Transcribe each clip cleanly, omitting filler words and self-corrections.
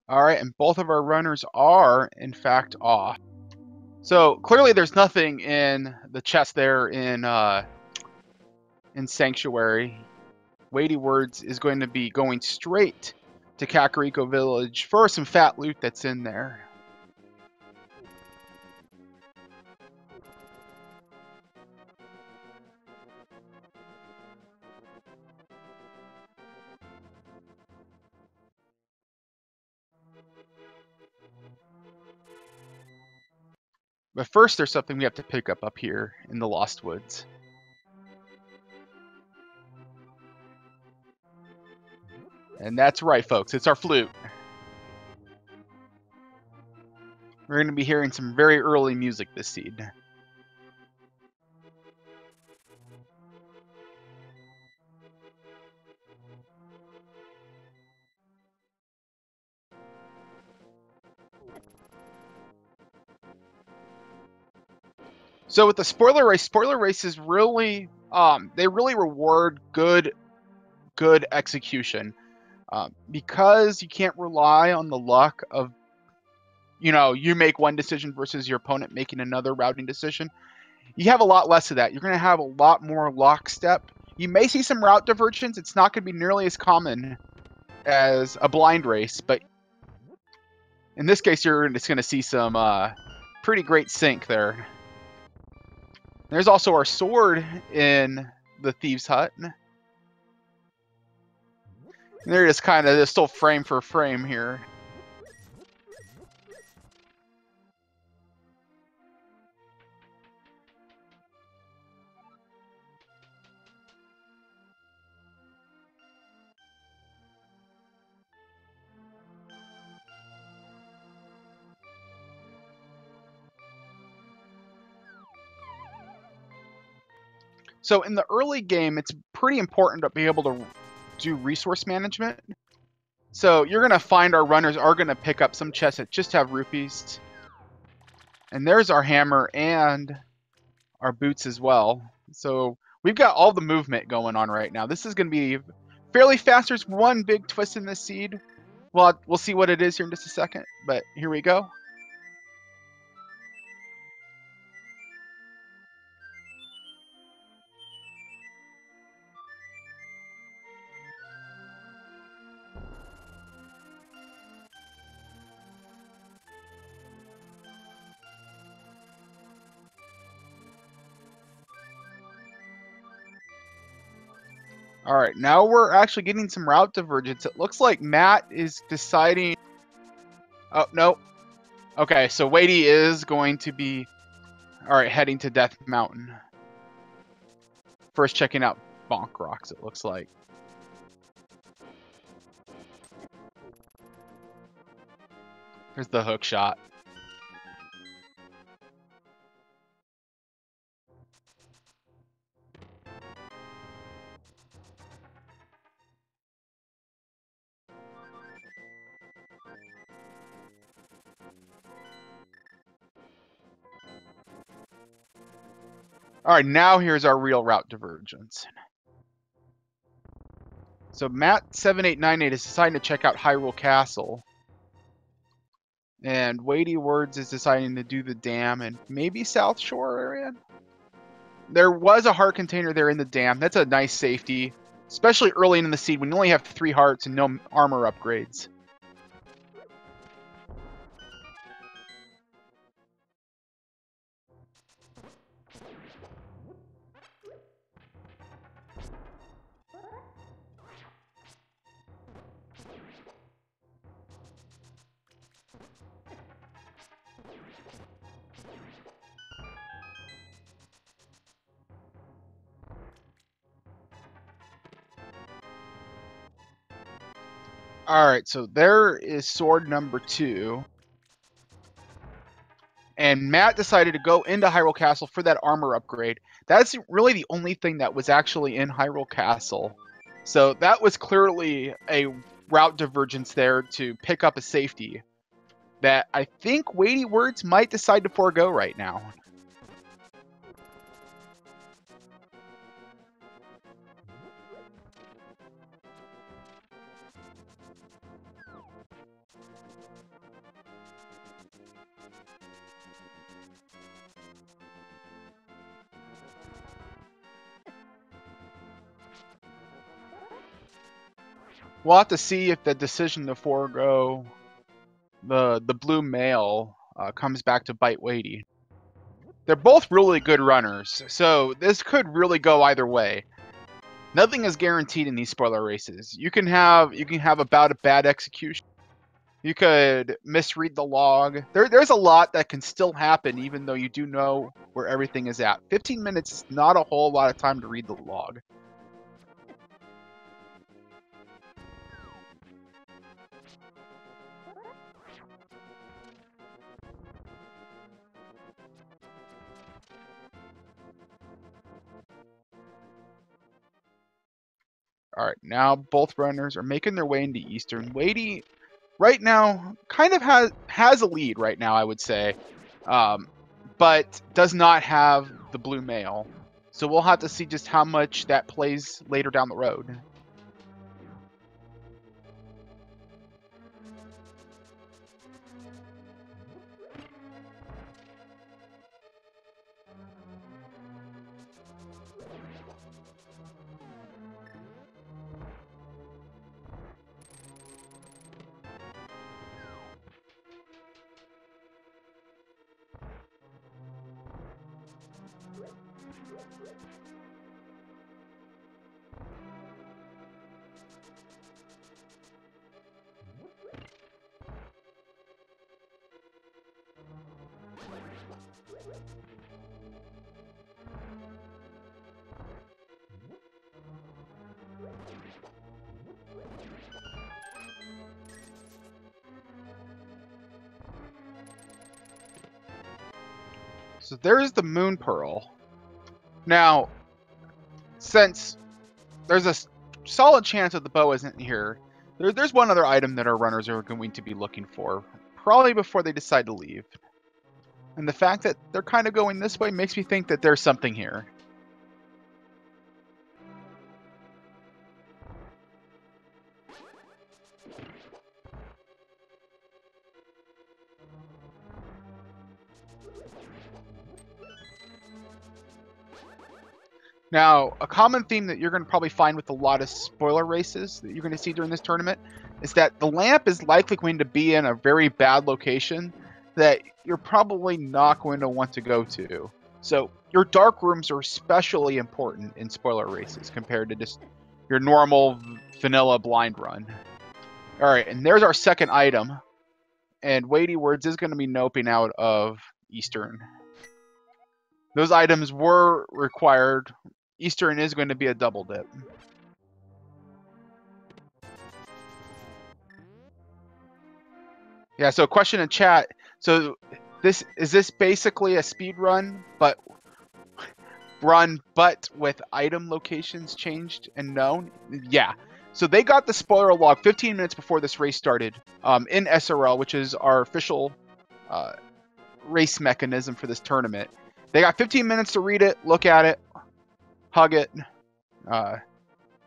All right, and both of our runners are, in fact, off. So clearly there's nothing in the chest there in Sanctuary. WeightyWords is going to be going straight to Kakariko Village for some fat loot that's in there. But first, there's something we have to pick up here in the Lost Woods. And that's right, folks. It's our flute. We're going to be hearing some very early music this seed. So with the spoiler race is really, they really reward good execution. Because you can't rely on the luck of, you make one decision versus your opponent making another routing decision. You have a lot less of that. You're going to have a lot more lockstep. You may see some route divergence. It's not going to be nearly as common as a blind race, but in this case, you're just going to see some pretty great sync there. There's also our sword in the Thieves' Hut. And they're just kind of still frame for frame here. So in the early game, it's pretty important to be able to do resource management. So you're going to find our runners are going to pick up some chests that just have rupees. And there's our hammer and our boots as well. So we've got all the movement going on right now. This is going to be fairly fast. There's one big twist in this seed. Well, we'll see what it is here in just a second. But here we go. All right, now we're actually getting some route divergence. It looks like Matt is deciding... Oh, no. Okay, so Weighty is going to be... All right, heading to Death Mountain. First checking out Bonk Rocks, it looks like. There's the hook shot. All right, now here's our real route divergence. So matt7898 is deciding to check out Hyrule Castle. And WeightyWords is deciding to do the dam and maybe South Shore area. There was a heart container there in the dam. That's a nice safety, especially early in the seed when you only have 3 hearts and no armor upgrades. Alright, so there is sword number 2. And Matt decided to go into Hyrule Castle for that armor upgrade. That's really the only thing that was actually in Hyrule Castle. So that was clearly a route divergence there to pick up a safety that I think WeightyWords might decide to forego right now. We'll have to see if the decision to forego the blue male comes back to bite Weighty. They're both really good runners, so this could really go either way. Nothing is guaranteed in these spoiler races. You can have about a bad execution. You could misread the log. There's a lot that can still happen even though you do know where everything is at. 15 minutes is not a whole lot of time to read the log. All right, now both runners are making their way into Eastern. Weighty, right now, kind of has a lead right now, I would say, but does not have the blue male. So we'll have to see just how much that plays later down the road. So there's the Moon Pearl. Now, since there's a solid chance that the bow isn't here, there's one other item that our runners are going to be looking for, probably before they decide to leave. And the fact that they're kind of going this way makes me think that there's something here. Now, a common theme that you're going to probably find with a lot of spoiler races that you're going to see during this tournament is that the lamp is likely going to be in a very bad location that you're probably not going to want to go to. So your dark rooms are especially important in spoiler races compared to just your normal vanilla blind run. All right, and there's our second item. And WeightyWords is going to be noping out of Eastern. Those items were required. Eastern is going to be a double dip. Yeah, so question in chat. So is this basically a speed run, but with item locations changed and known? Yeah. So they got the spoiler log 15 minutes before this race started in SRL, which is our official race mechanism for this tournament. They got 15 minutes to read it, look at it, hug it,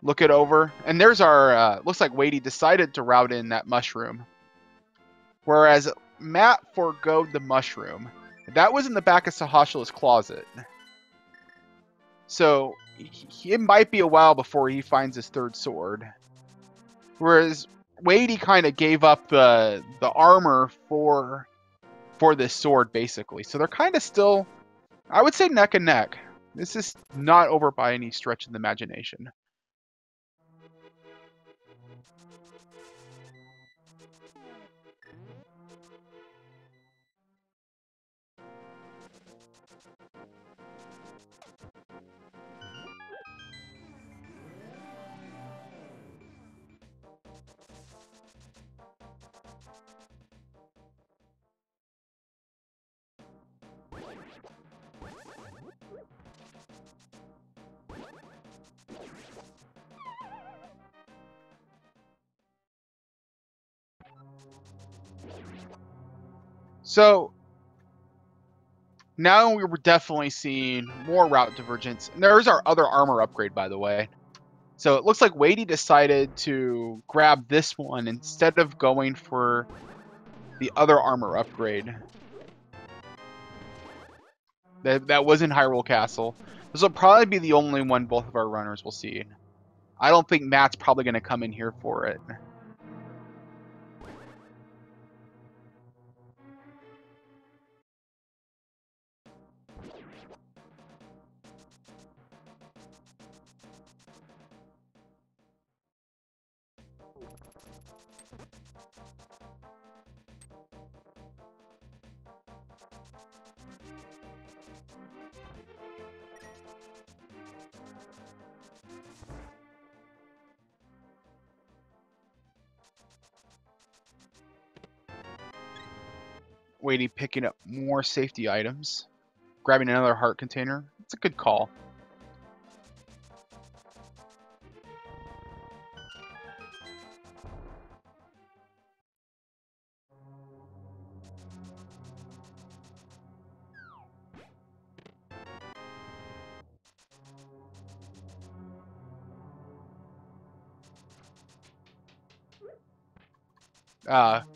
look it over. And there's our, looks like Weighty decided to route in that mushroom. Whereas Matt forgoed the mushroom. That was in the back of Sahashala's closet. So it might be a while before he finds his third sword. Whereas Weighty kind of gave up the armor for this sword, basically. So they're kind of still, I would say, neck and neck. This is not over by any stretch of the imagination. So now we were definitely seeing more route divergence. And there's our other armor upgrade, by the way. So it looks like Weighty decided to grab this one instead of going for the other armor upgrade. That was in Hyrule Castle. This will probably be the only one both of our runners will see. I don't think Matt's probably going to come in here for it. Weighty picking up more safety items. Grabbing another heart container. It's a good call.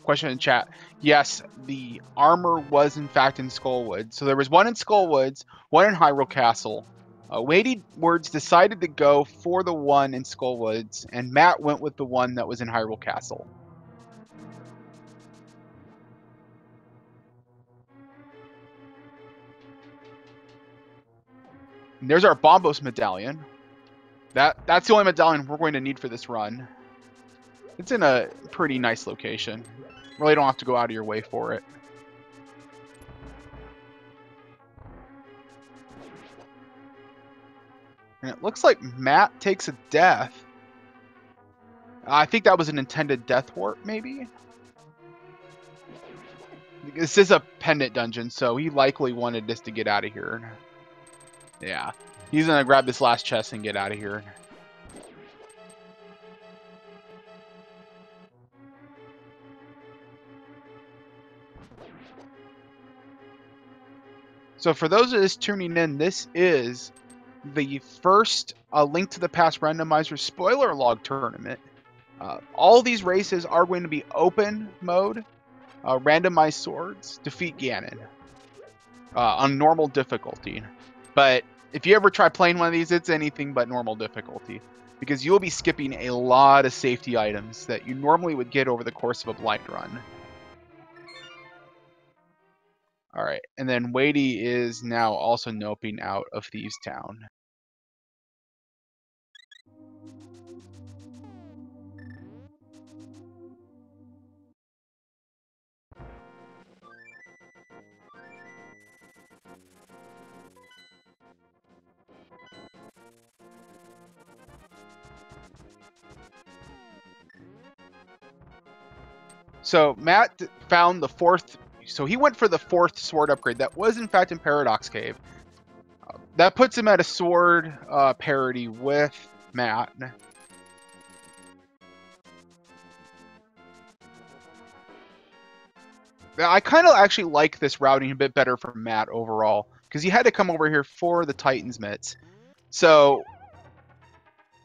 Question in chat. Yes, the armor was in fact in Skullwood. So there was one in Skullwoods, one in Hyrule Castle. WeightyWords decided to go for the one in Skullwoods, and Matt went with the one that was in Hyrule Castle. And there's our Bombos medallion. That's the only medallion we're going to need for this run. It's in a pretty nice location. Really don't have to go out of your way for it. And it looks like Matt takes a death. I think that was an intended death warp, maybe? This is a pendant dungeon, so he likely wanted this to get out of here. Yeah. He's gonna grab this last chest and get out of here. So for those of us tuning in, this is the first Link to the Past Randomizer spoiler log tournament. All these races are going to be open mode, randomized swords, defeat Ganon on normal difficulty. But if you ever try playing one of these, it's anything but normal difficulty, because you'll be skipping a lot of safety items that you normally would get over the course of a blind run. All right, and then Weighty is now also noping out of Thieves Town. So Matt found the fourth, so he went for the fourth sword upgrade. That was in fact in Paradox Cave. That puts him at a sword parity with Matt. I kind of actually like this routing a bit better for Matt overall, because he had to come over here for the Titan's Mitts. So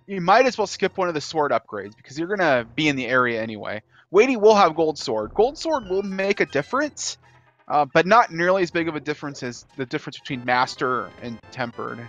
you might as well skip one of the sword upgrades, because you're going to be in the area anyway. Weighty will have Gold Sword. Gold Sword will make a difference, but not nearly as big of a difference as the difference between Master and Tempered.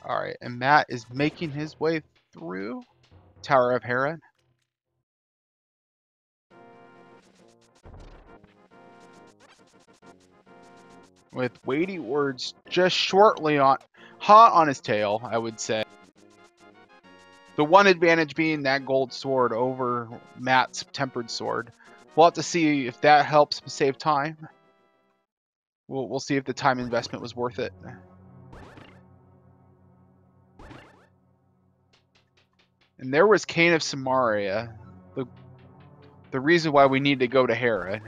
All right, and Matt is making his way through Tower of Hera. With WeightyWords just shortly on, hot on his tail, I would say. The one advantage being that gold sword over Matt's tempered sword. We'll have to see if that helps save time. We'll see if the time investment was worth it. And there was Cain of Samaria, the reason why we need to go to Herod.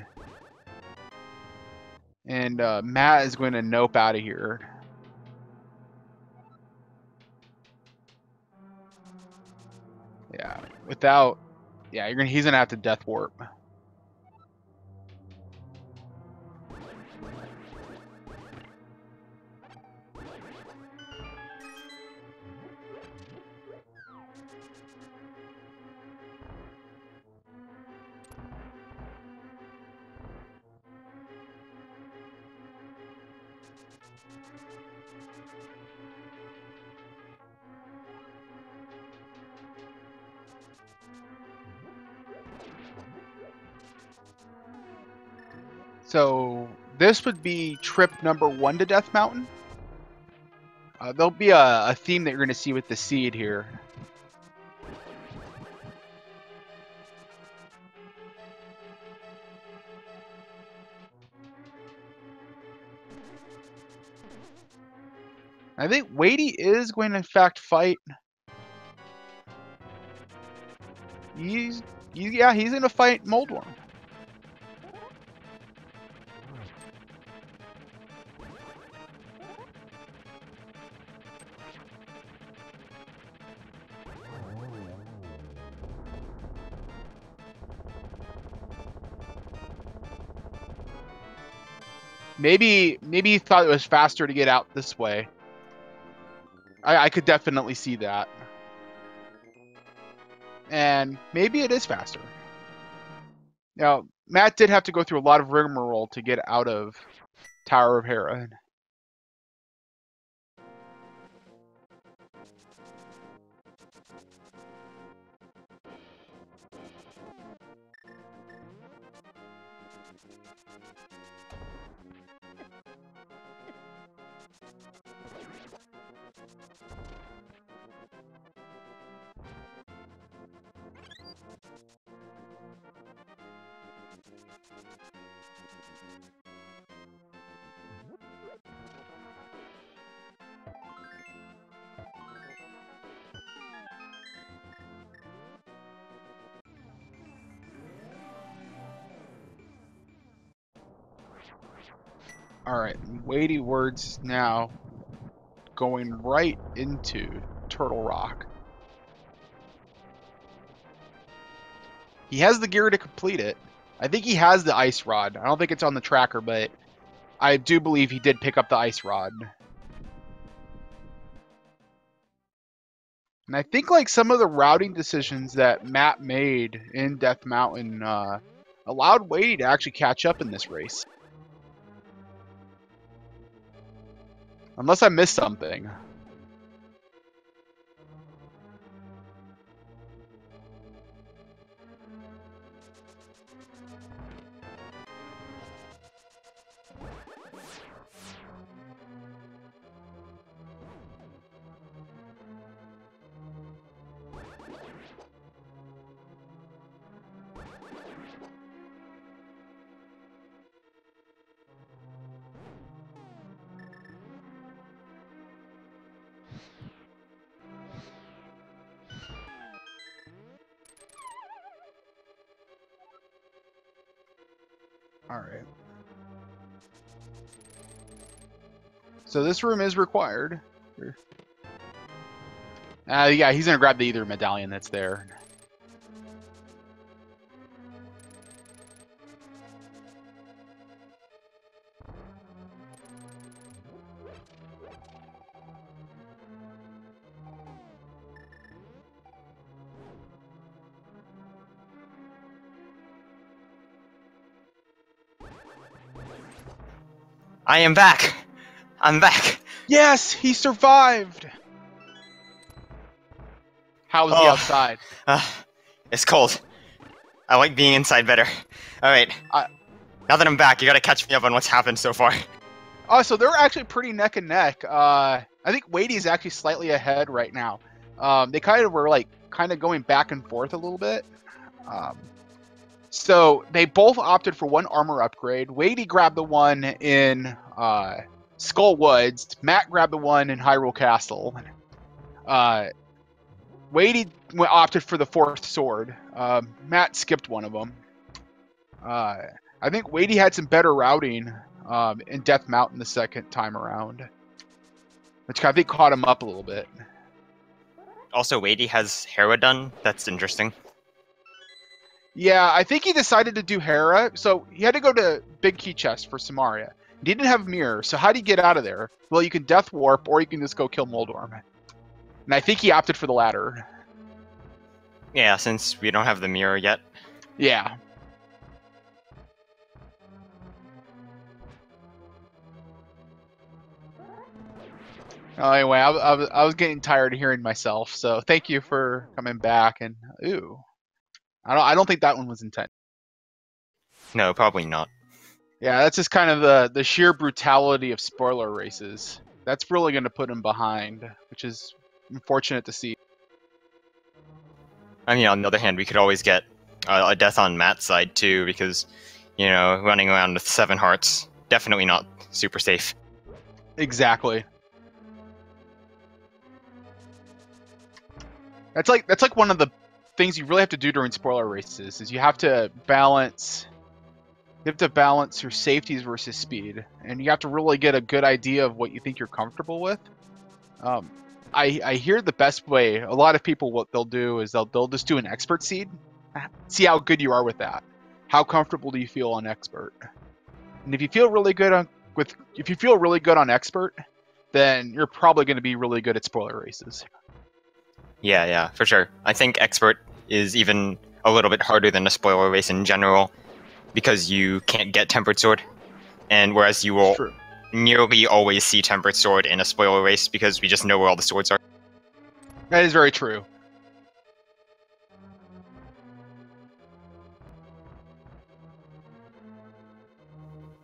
And Matt is going to nope out of here. Yeah, without, yeah, he's gonna have to death warp. So this would be trip number 1 to Death Mountain. There'll be a theme that you're going to see with the seed here. I think Weighty is going to in fact fight. He's going to fight Moldworm. Maybe he thought it was faster to get out this way. I could definitely see that. And maybe it is faster. Now, Matt did have to go through a lot of rigmarole to get out of Tower of Herod. Alright, WeightyWords now going right into Turtle Rock. He has the gear to complete it. I think he has the ice rod. I don't think it's on the tracker, but I do believe he did pick up the ice rod. And I think like some of the routing decisions that Matt made in Death Mountain allowed Weighty to actually catch up in this race. Unless I missed something. Alright. So this room is required. Yeah, he's gonna grab the Ether medallion that's there. I am back! I'm back! Yes! He survived! How was he outside? It's cold. I like being inside better. Alright. Now that I'm back, you gotta catch me up on what's happened so far. Oh, so they're actually pretty neck and neck. I think Weighty is actually slightly ahead right now. They kind of were like kind of going back and forth a little bit. So they both opted for one armor upgrade. Weighty grabbed the one in Skull Woods. Matt grabbed the one in Hyrule Castle. Weighty opted for the 4th sword. Matt skipped one of them. I think Weighty had some better routing in Death Mountain the second time around, which I think caught him up a little bit. Also, Weighty has Hera done. That's interesting. Yeah, I think he decided to do Hera, so he had to go to Big Key Chest for Samaria. He didn't have Mirror, so how do you get out of there? Well, you can Death Warp, or you can just go kill Moldorm. And I think he opted for the latter. Yeah, since we don't have the mirror yet. Yeah. Anyway, I was getting tired of hearing myself, so thank you for coming back. And ooh, I don't think that one was intended. No, probably not. Yeah, that's just kind of the sheer brutality of spoiler races. That's really going to put him behind, which is unfortunate to see. I mean, on the other hand, we could always get a death on Matt's side too, because, you know, running around with 7 hearts, definitely not super safe. Exactly. That's like one of the things you really have to do during spoiler races is you have to balance your safeties versus speed, and you have to really get a good idea of what you think you're comfortable with. I hear the best way, a lot of people, what they'll do is they'll just do an expert seed, see how good you are with that. How comfortable do you feel on expert? And if you feel really good on expert, then you're probably going to be really good at spoiler races. Yeah, for sure. I think expert is even a little bit harder than a spoiler race in general, because you can't get tempered sword, and whereas you will nearly always see tempered sword in a spoiler race because we just know where all the swords are. That is very true.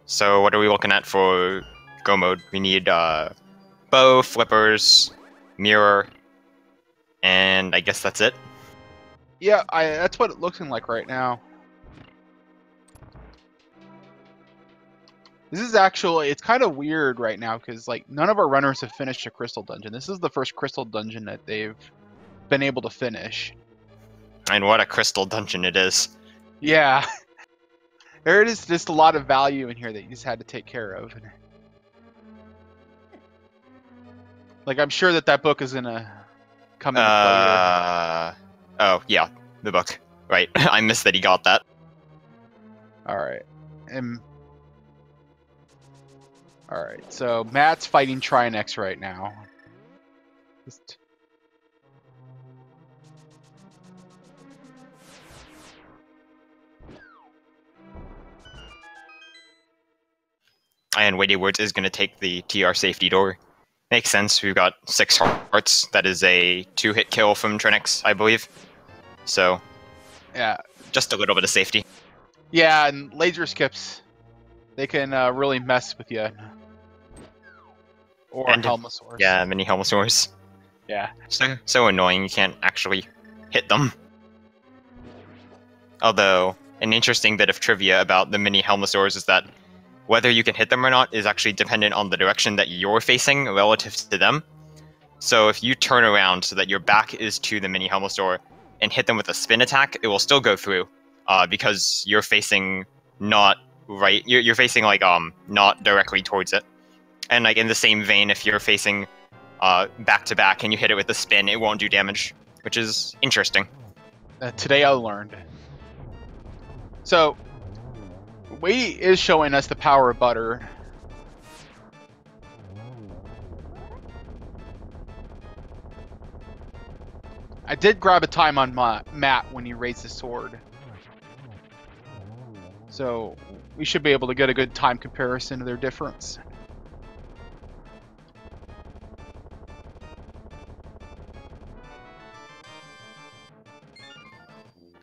So what are we looking at for go mode? We need bow, flippers, mirror, and I guess that's it. Yeah, that's what it looks like right now. This is actually, it's kind of weird right now because like none of our runners have finished a crystal dungeon. This is the first crystal dungeon that they've been able to finish. And what a crystal dungeon it is. Yeah. There is just a lot of value in here that you just had to take care of. Like, I'm sure that book is gonna come into play here. Oh, yeah, the book. Right, I missed that he got that. Alright. Alright, so Matt's fighting Trinex right now. And WeightyWords is going to take the TR safety door. Makes sense, we've got 6 hearts. That is a 2-hit kill from Trinex, I believe. So, yeah, just a little bit of safety. Yeah, and laser skips, they can really mess with you. Or Helmosaurs. Yeah, mini Helmosaurs. Yeah. So annoying, you can't actually hit them. Although, an interesting bit of trivia about the mini Helmosaurs is that whether you can hit them or not is actually dependent on the direction that you're facing relative to them. So if you turn around so that your back is to the mini Helmosaur and hit them with a spin attack, it will still go through, because you're facing not right. You're facing like not directly towards it. And like in the same vein, if you're facing back to back and you hit it with a spin, it won't do damage, which is interesting. Today I learned. So, Weighty is showing us the power of butter. I did grab a time on Matt when he raised his sword. So, we should be able to get a good time comparison of their difference.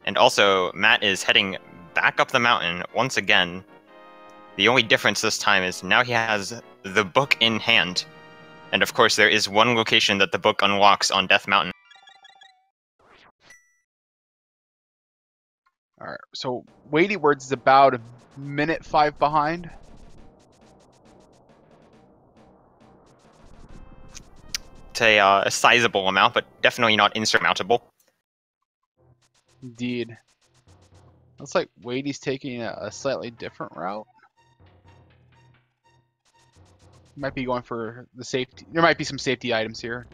And also, Matt is heading back up the mountain once again. The only difference this time is now he has the book in hand. And of course, there is one location that the book unlocks on Death Mountain. All right, so WeightyWords is about a minute 5 behind. It's a sizable amount, but definitely not insurmountable. Indeed. Looks like Weighty's taking a slightly different route. Might be going for the safety. There might be some safety items here.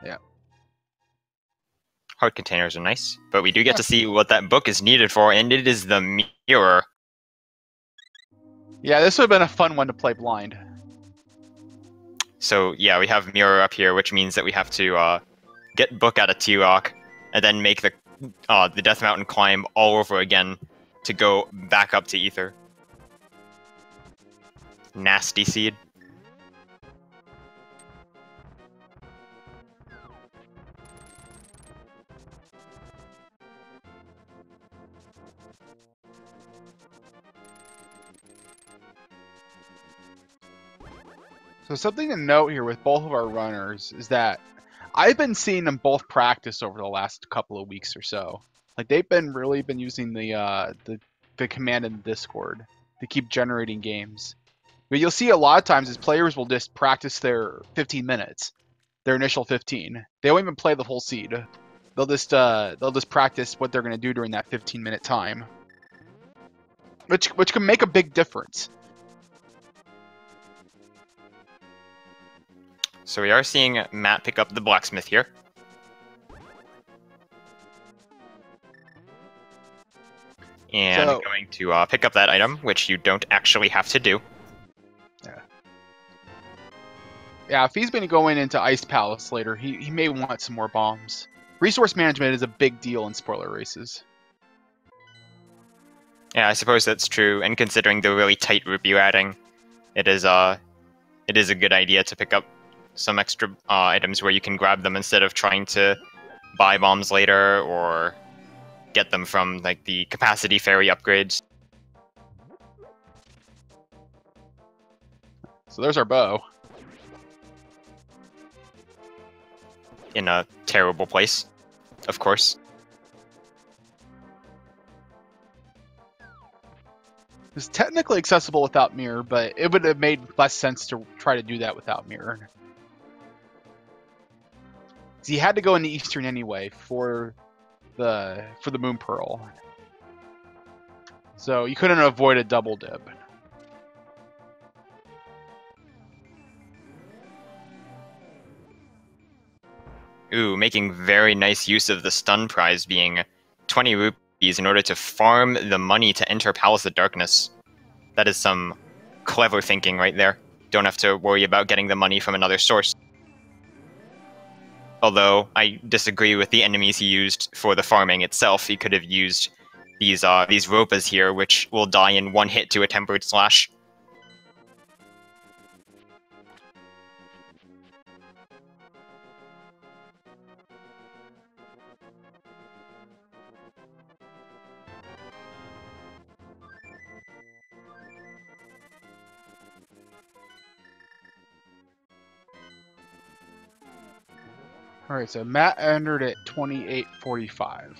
Yeah. Heart containers are nice, but we do get to see what that book is needed for, and it is the mirror. Yeah, this would have been a fun one to play blind. So yeah, we have mirror up here, which means that we have to get book out of T-Rock, and then make the Death Mountain climb all over again to go back up to Ether. Nasty seed. So something to note here with both of our runners is that I've been seeing them both practice over the last couple of weeks or so. Like they've been really been using the command in Discord to keep generating games. But you'll see a lot of times is players will just practice their 15 minutes, their initial 15. They won't even play the whole seed. They'll just practice what they're gonna do during that 15-minute time, which can make a big difference. So we are seeing Matt pick up the blacksmith here. And So, going to pick up that item, which you don't actually have to do. Yeah, if he's been going into Ice Palace later, he may want some more bombs. Resource management is a big deal in spoiler races. Yeah, I suppose that's true, and considering the really tight route you're adding, it is a good idea to pick up some extra items where you can grab them instead of trying to buy bombs later or get them from like the capacity ferry upgrades. So there's our bow. In a terrible place, of course. It's technically accessible without mirror, but it would have made less sense to try to do that without mirror. So you had to go into Eastern anyway for the Moon Pearl. So you couldn't avoid a double dip. Ooh, making very nice use of the stun prize being 20 rupees in order to farm the money to enter Palace of Darkness. That is some clever thinking right there. Don't have to worry about getting the money from another source. Although, I disagree with the enemies he used for the farming itself. He could have used these Ropas here, which will die in one hit to a Tempered Slash. Alright, so Matt entered at 28:45.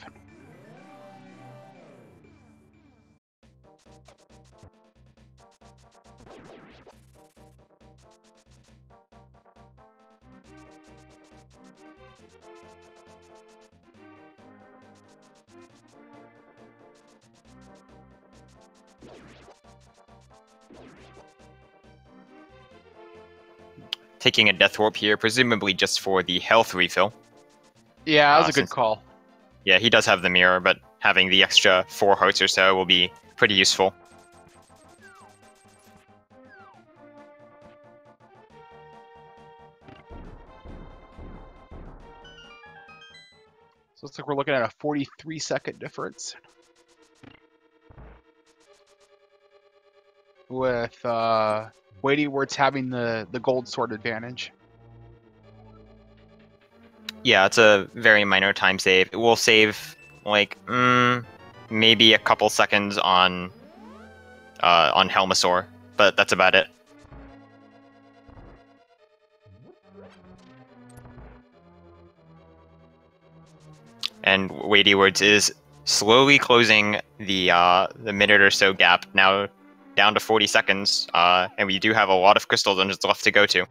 Taking a Death Warp here, presumably just for the health refill. Yeah, that was a good call. Yeah, he does have the mirror, but having the extra 4 hearts or so will be pretty useful. So it looks like we're looking at a 43-second difference. With WeightyWords having the gold sword advantage. Yeah, it's a very minor time save. It will save, like, maybe a couple seconds on Helmasaur, but that's about it. And WeightyWords is slowly closing the minute or so gap, now down to 40 seconds, and we do have a lot of crystal dungeons left to go to.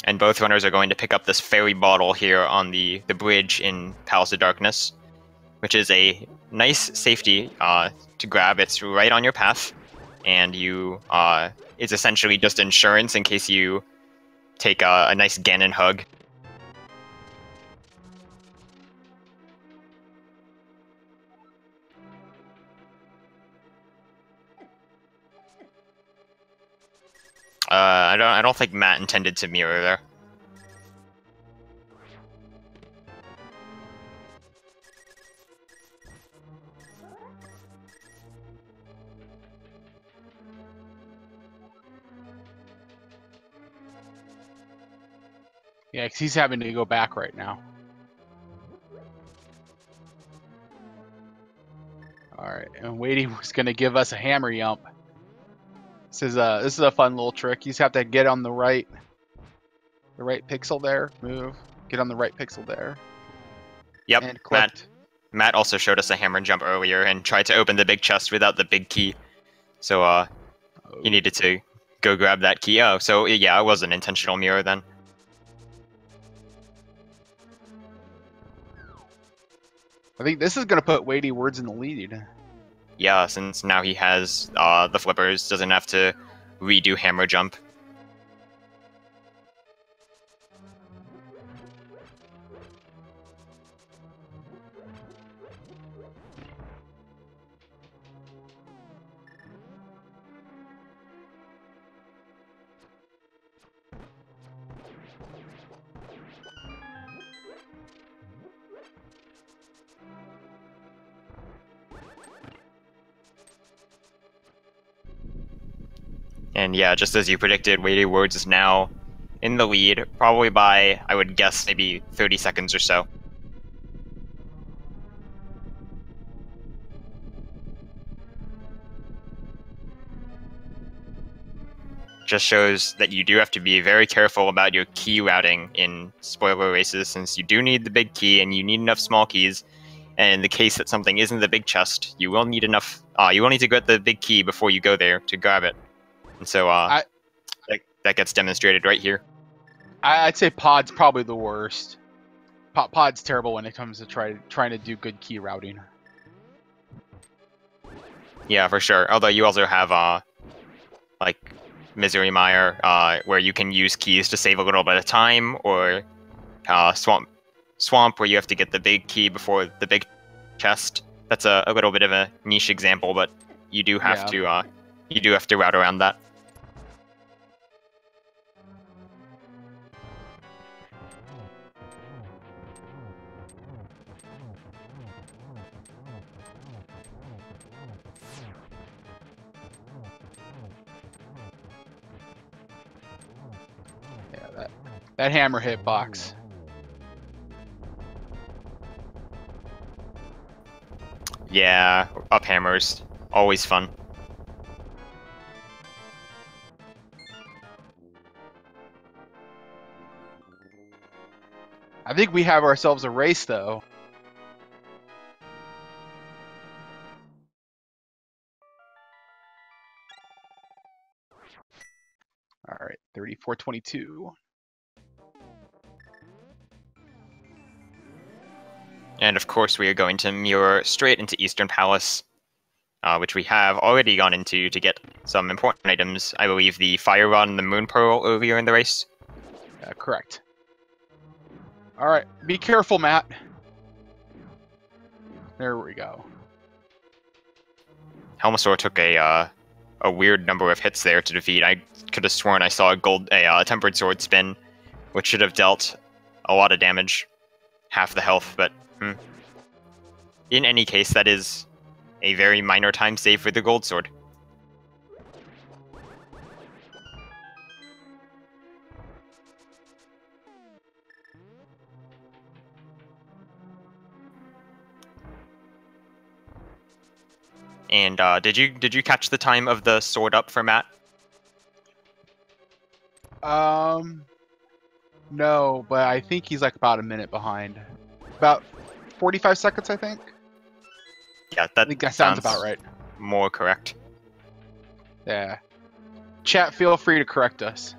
And both runners are going to pick up this fairy bottle here on the bridge in Palace of Darkness, which is a nice safety to grab. It's right on your path, and it's essentially just insurance in case you take a nice Ganon hug. I don't think Matt intended to mirror there. Yeah, because he's having to go back right now. Alright, and Weighty was going to give us a hammer yump. This is a fun little trick. You just have to get on the right pixel there, move, get on the right pixel there. Yep, and collect. Matt also showed us a hammer jump earlier and tried to open the big chest without the big key. So he needed to go grab that key. Oh, so yeah, it was an intentional mirror then. I think this is going to put WeightyWords in the lead. Yeah, since now he has the flippers, doesn't have to redo hammer jump. And yeah, just as you predicted, WeightyWords is now in the lead, probably by, I would guess, maybe 30 seconds or so. Just shows that you do have to be very careful about your key routing in spoiler races, since you do need the big key and you need enough small keys. And in the case that something isn't the big chest, you will need enough. You will need to get the big key before you go there to grab it. And so that gets demonstrated right here. I'd say Pod's probably the worst. Pod's terrible when it comes to trying to do good key routing. Yeah, for sure. Although you also have like Misery Mire, where you can use keys to save a little bit of time, or Swamp, where you have to get the big key before the big chest. That's a little bit of a niche example, but you do have to route around that. Yeah, that hammer hitbox. Yeah, up hammers, always fun. I think we have ourselves a race, though. All right, 34-22. And of course, we are going to mirror straight into Eastern Palace, which we have already gone into to get some important items. I believe the Fire Rod and the Moon Pearl earlier in the race. Correct. All right, be careful, Matt. There we go. Helmasaur took a weird number of hits there to defeat. I could have sworn I saw a Tempered Sword spin, which should have dealt a lot of damage, half the health, but in any case, that is a very minor time save for the gold sword. And did you catch the time of the sword up for Matt? No, but I think he's like about a minute behind. About 45 seconds, I think. Yeah, I think that sounds about right. More correct. Yeah. Chat, feel free to correct us.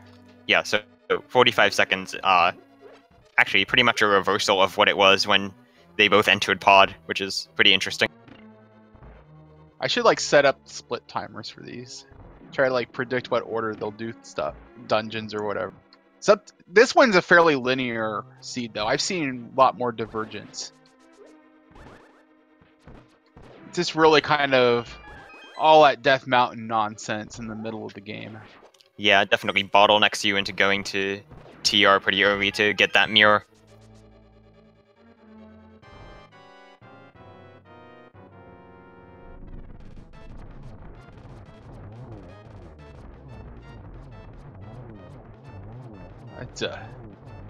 Yeah, so 45 seconds, actually pretty much a reversal of what it was when they both entered pod, which is pretty interesting. I should like set up split timers for these. Try to like predict what order they'll do stuff, dungeons or whatever. So this one's a fairly linear seed though. I've seen a lot more divergence. It's just really kind of all at Death Mountain nonsense in the middle of the game. Yeah, it definitely bottlenecks you into going to TR pretty early to get that mirror.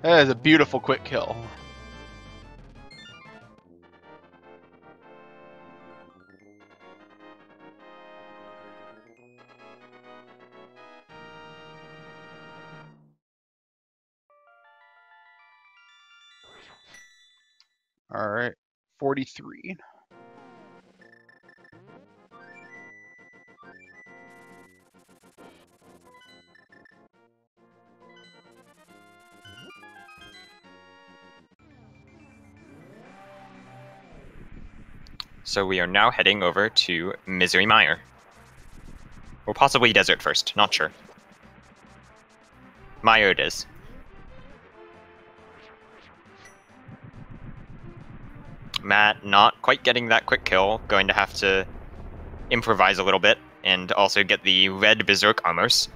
That is a beautiful quick kill. All right, 43. So we are now heading over to Misery Mire. Or possibly Desert first, not sure. Mire it is. Matt not quite getting that quick kill, going to have to improvise a little bit, and also get the red Berserk armors.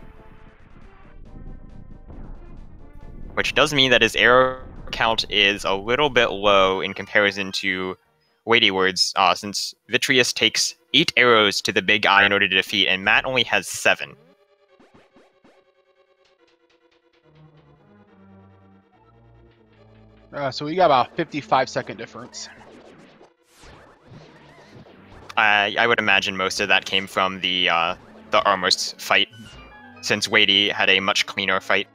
Which does mean that his arrow count is a little bit low in comparison to WeightyWords, since Vitreous takes 8 arrows to the big eye in order to defeat, and Matt only has 7. So we got about 55-second difference. I would imagine most of that came from the armors fight, since Weighty had a much cleaner fight.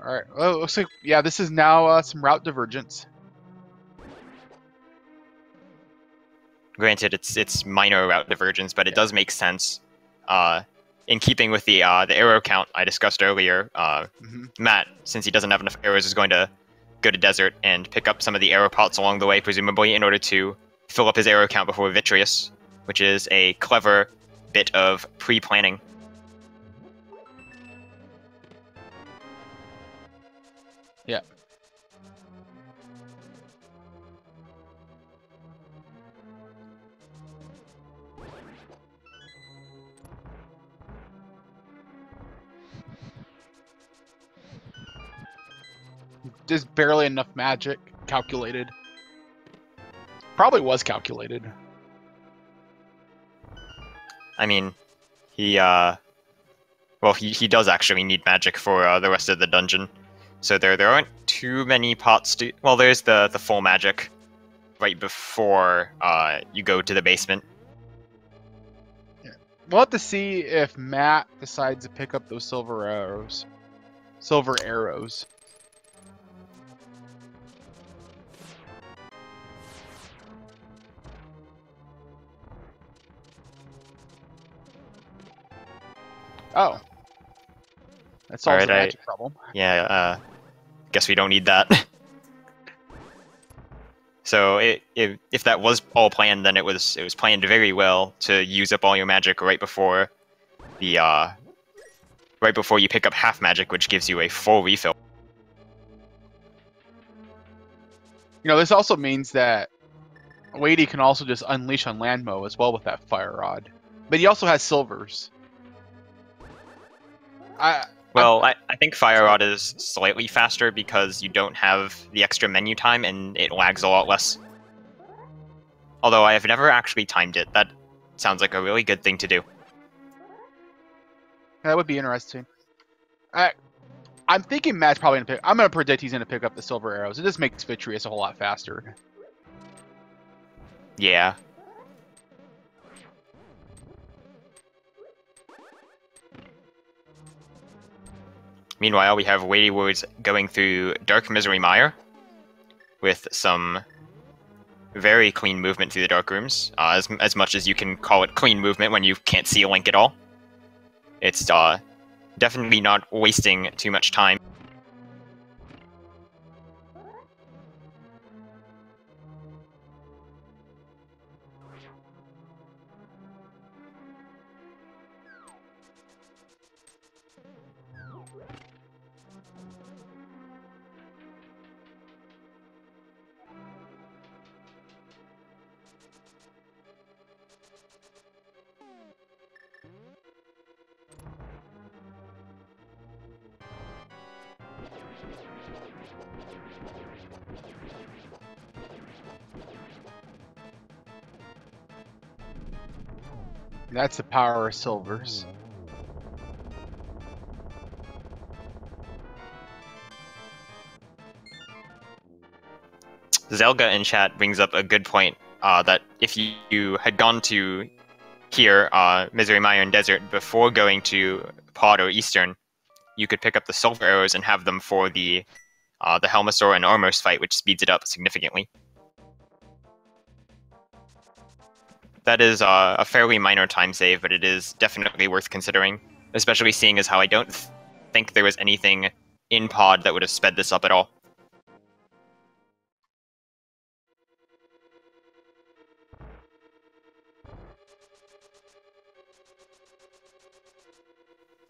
All right. Well, it looks like yeah, this is now some route divergence. Granted, it's minor route divergence, but it does make sense. In keeping with the arrow count I discussed earlier, Matt, since he doesn't have enough arrows, is going to go to Desert and pick up some of the arrow pots along the way, presumably in order to fill up his arrow count before Vitreous, which is a clever bit of pre-planning. Yeah. Just barely enough magic calculated. Probably was calculated. I mean, he does actually need magic for the rest of the dungeon. So there aren't too many pots to... Well, there's the full magic right before you go to the basement. Yeah. We'll have to see if Matt decides to pick up those silver arrows. Silver arrows. Oh. That solves the magic problem. Yeah, guess we don't need that. So if that was all planned, then it was planned very well to use up all your magic right before the right before you pick up half magic, which gives you a full refill. You know, this also means that Weighty can also just unleash on Landmo as well with that fire rod. but he also has silvers. Well, I think Fire Rod is slightly faster because you don't have the extra menu time and it lags a lot less. Although I have never actually timed it. That sounds like a really good thing to do. That would be interesting. I'm thinking Matt's probably gonna pick. I'm gonna predict he's gonna pick up the silver arrows. It just makes Vitreous a whole lot faster. Yeah. Meanwhile, we have WeightyWords going through Dark Misery Mire with some very clean movement through the dark rooms, as much as you can call it clean movement when you can't see a link at all. It's definitely not wasting too much time. That's the power of silvers. Zelda in chat brings up a good point, that if you had gone to here, Misery Mire and Desert, before going to Pod or Eastern, you could pick up the silver arrows and have them for the Helmasaur and Armos fight, which speeds it up significantly. That is a fairly minor time save, but it is definitely worth considering, especially seeing as how I don't think there was anything in Pod that would have sped this up at all.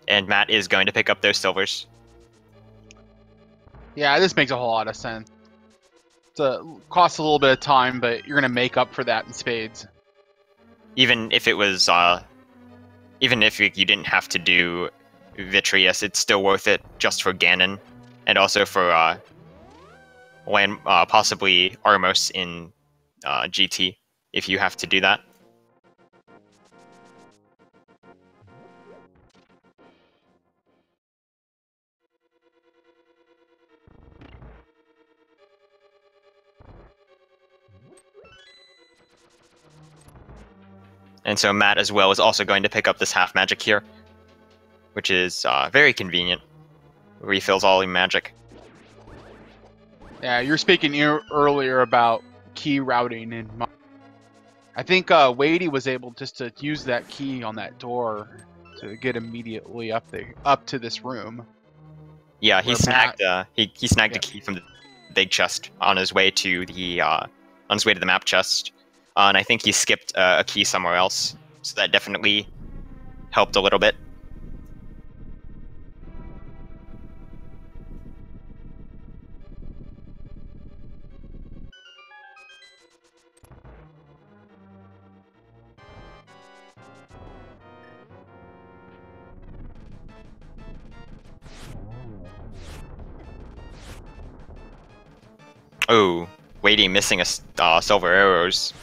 And Matt is going to pick up those silvers. Yeah, this makes a whole lot of sense. It costs a little bit of time, but you're gonna make up for that in spades. Even if it was, even if you didn't have to do Vitreous, it's still worth it just for Ganon, and also for possibly Armos in GT, if you have to do that. And so Matt as well is also going to pick up this half magic here, which is very convenient. Refills all your magic. Yeah, you're speaking earlier about key routing, and I think Weighty was able just to use that key on that door to get immediately up to this room. Yeah, he snagged he snagged a key from the big chest on his way to the map chest. And I think he skipped a key somewhere else, so that definitely helped a little bit. Oh, Weighty missing a silver arrows.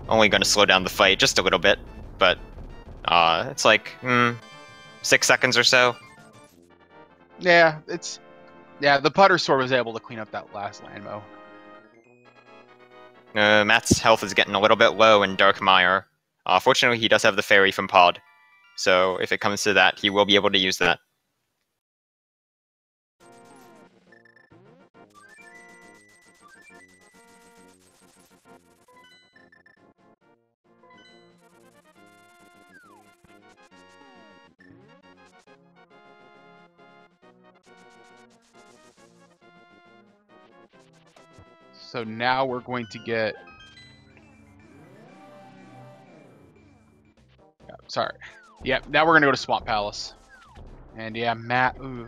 Only going to slow down the fight just a little bit, but it's like 6 seconds or so. Yeah, the putter sword was able to clean up that last landmo. Matt's health is getting a little bit low in Dark Mire. Fortunately, he does have the fairy from Pod, so if it comes to that, he will be able to use that. So now we're going to get... Sorry. Yep, now we're going to go to Swamp Palace. And yeah, Matt... Ooh.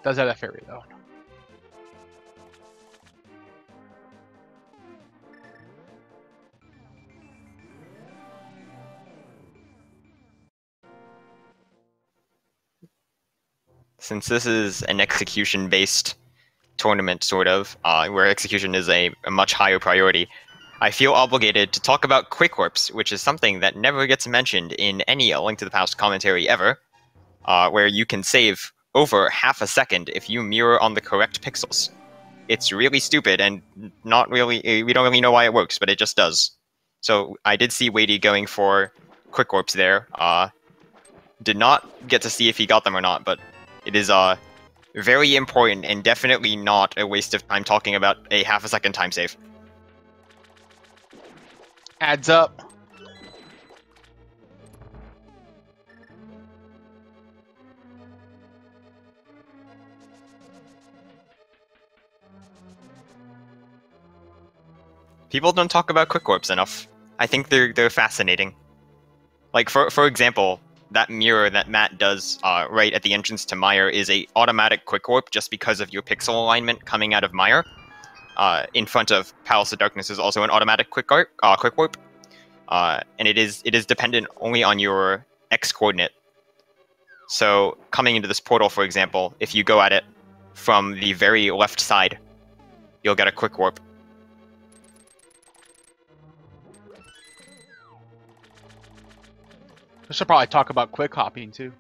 Does have that fairy, though. since this is an execution-based tournament, sort of, where execution is a much higher priority, I feel obligated to talk about Quick Warps, which is something that never gets mentioned in any A Link to the Past commentary ever, where you can save over half a second if you mirror on the correct pixels. It's really stupid and not really, we don't really know why it works, but it just does. So I did see Weighty going for Quick Warps there. Did not get to see if he got them or not, but it is very important and definitely not a waste of time talking about a half a second time save. Adds up. People don't talk about Quick Warps enough. I think they're fascinating. Like, for example, that mirror that Matt does right at the entrance to Mire is a automatic Quick Warp just because of your pixel alignment coming out of Mire. In front of Palace of Darkness is also an automatic Quick Warp. And it is dependent only on your X coordinate. So coming into this portal, for example, if you go at it from the very left side, you'll get a Quick Warp. We should probably talk about quick hopping too.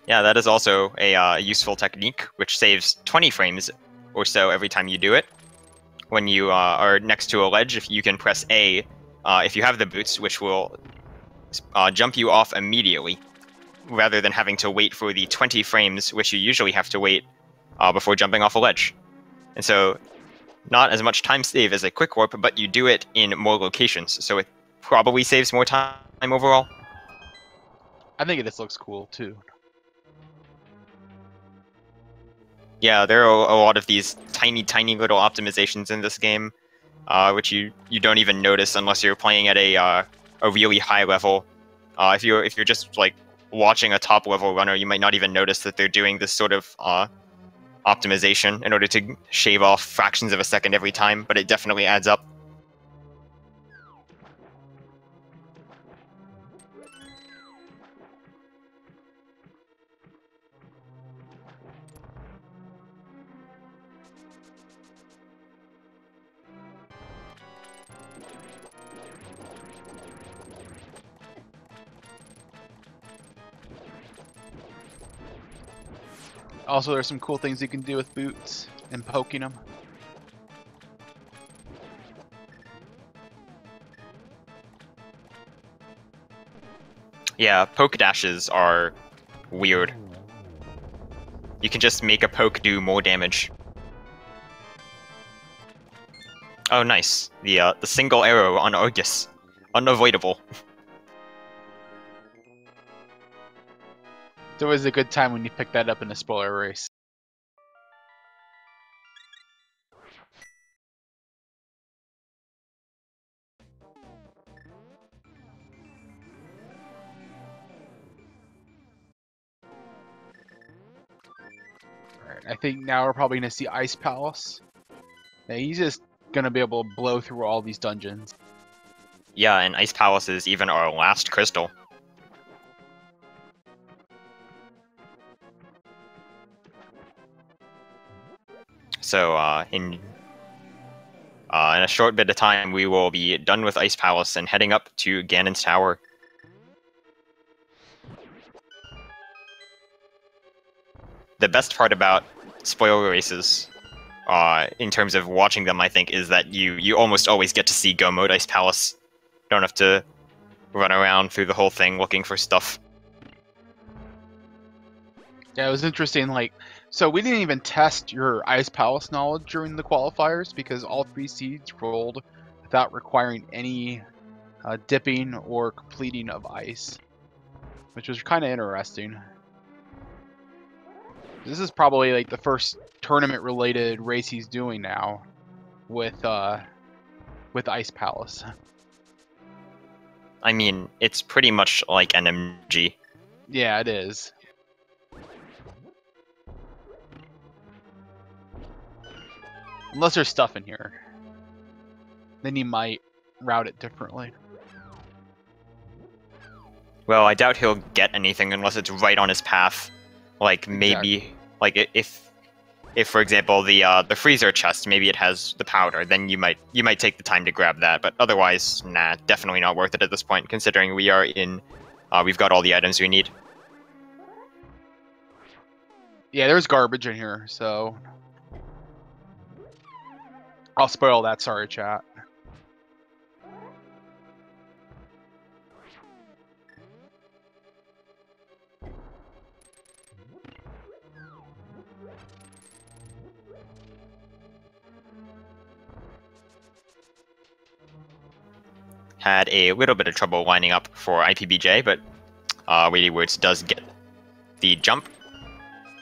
Yeah, that is also a useful technique, which saves 20 frames or so every time you do it. When you are next to a ledge, if you can press A, if you have the boots, which will jump you off immediately, rather than having to wait for the 20 frames, which you usually have to wait before jumping off a ledge. And so, not as much time save as a Quick Warp, but you do it in more locations, so it probably saves more time overall. I think it just looks cool too. Yeah, there are a lot of these tiny little optimizations in this game, which you don't even notice unless you're playing at a really high level. If you're just like watching a top level runner, you might not even notice that they're doing this sort of optimization in order to shave off fractions of a second every time, but it definitely adds up. Also, there's some cool things you can do with boots and poking them. Yeah, poke dashes are weird. You can just make a poke do more damage. Oh, nice. The single arrow on Argus. Unavoidable. It's always a good time when you pick that up in a spoiler race. Alright, I think now we're probably going to see Ice Palace. Yeah, he's just going to be able to blow through all these dungeons. Yeah, and Ice Palace is even our last crystal. So, in a short bit of time, we will be done with Ice Palace and heading up to Ganon's Tower. The best part about spoiler races, in terms of watching them, I think, is that you almost always get to see Go Mode Ice Palace. You don't have to run around through the whole thing looking for stuff. Yeah, it was interesting, like, so we didn't even test your Ice Palace knowledge during the qualifiers because all 3 seeds rolled without requiring any dipping or completing of ice, which was kind of interesting. This is probably like the first tournament-related race he's doing now with Ice Palace. I mean, it's pretty much like NMG. Yeah, it is. Unless there's stuff in here. Then you might route it differently. Well, I doubt he'll get anything unless it's right on his path. Like maybe, like if for example the freezer chest, maybe it has the powder, then you might take the time to grab that. But otherwise, nah, definitely not worth it at this point, considering we are in, we've got all the items we need. Yeah, there's garbage in here, so I'll spoil that. Sorry, chat. Had a little bit of trouble lining up for IPBJ, but WeightyWords does get the jump.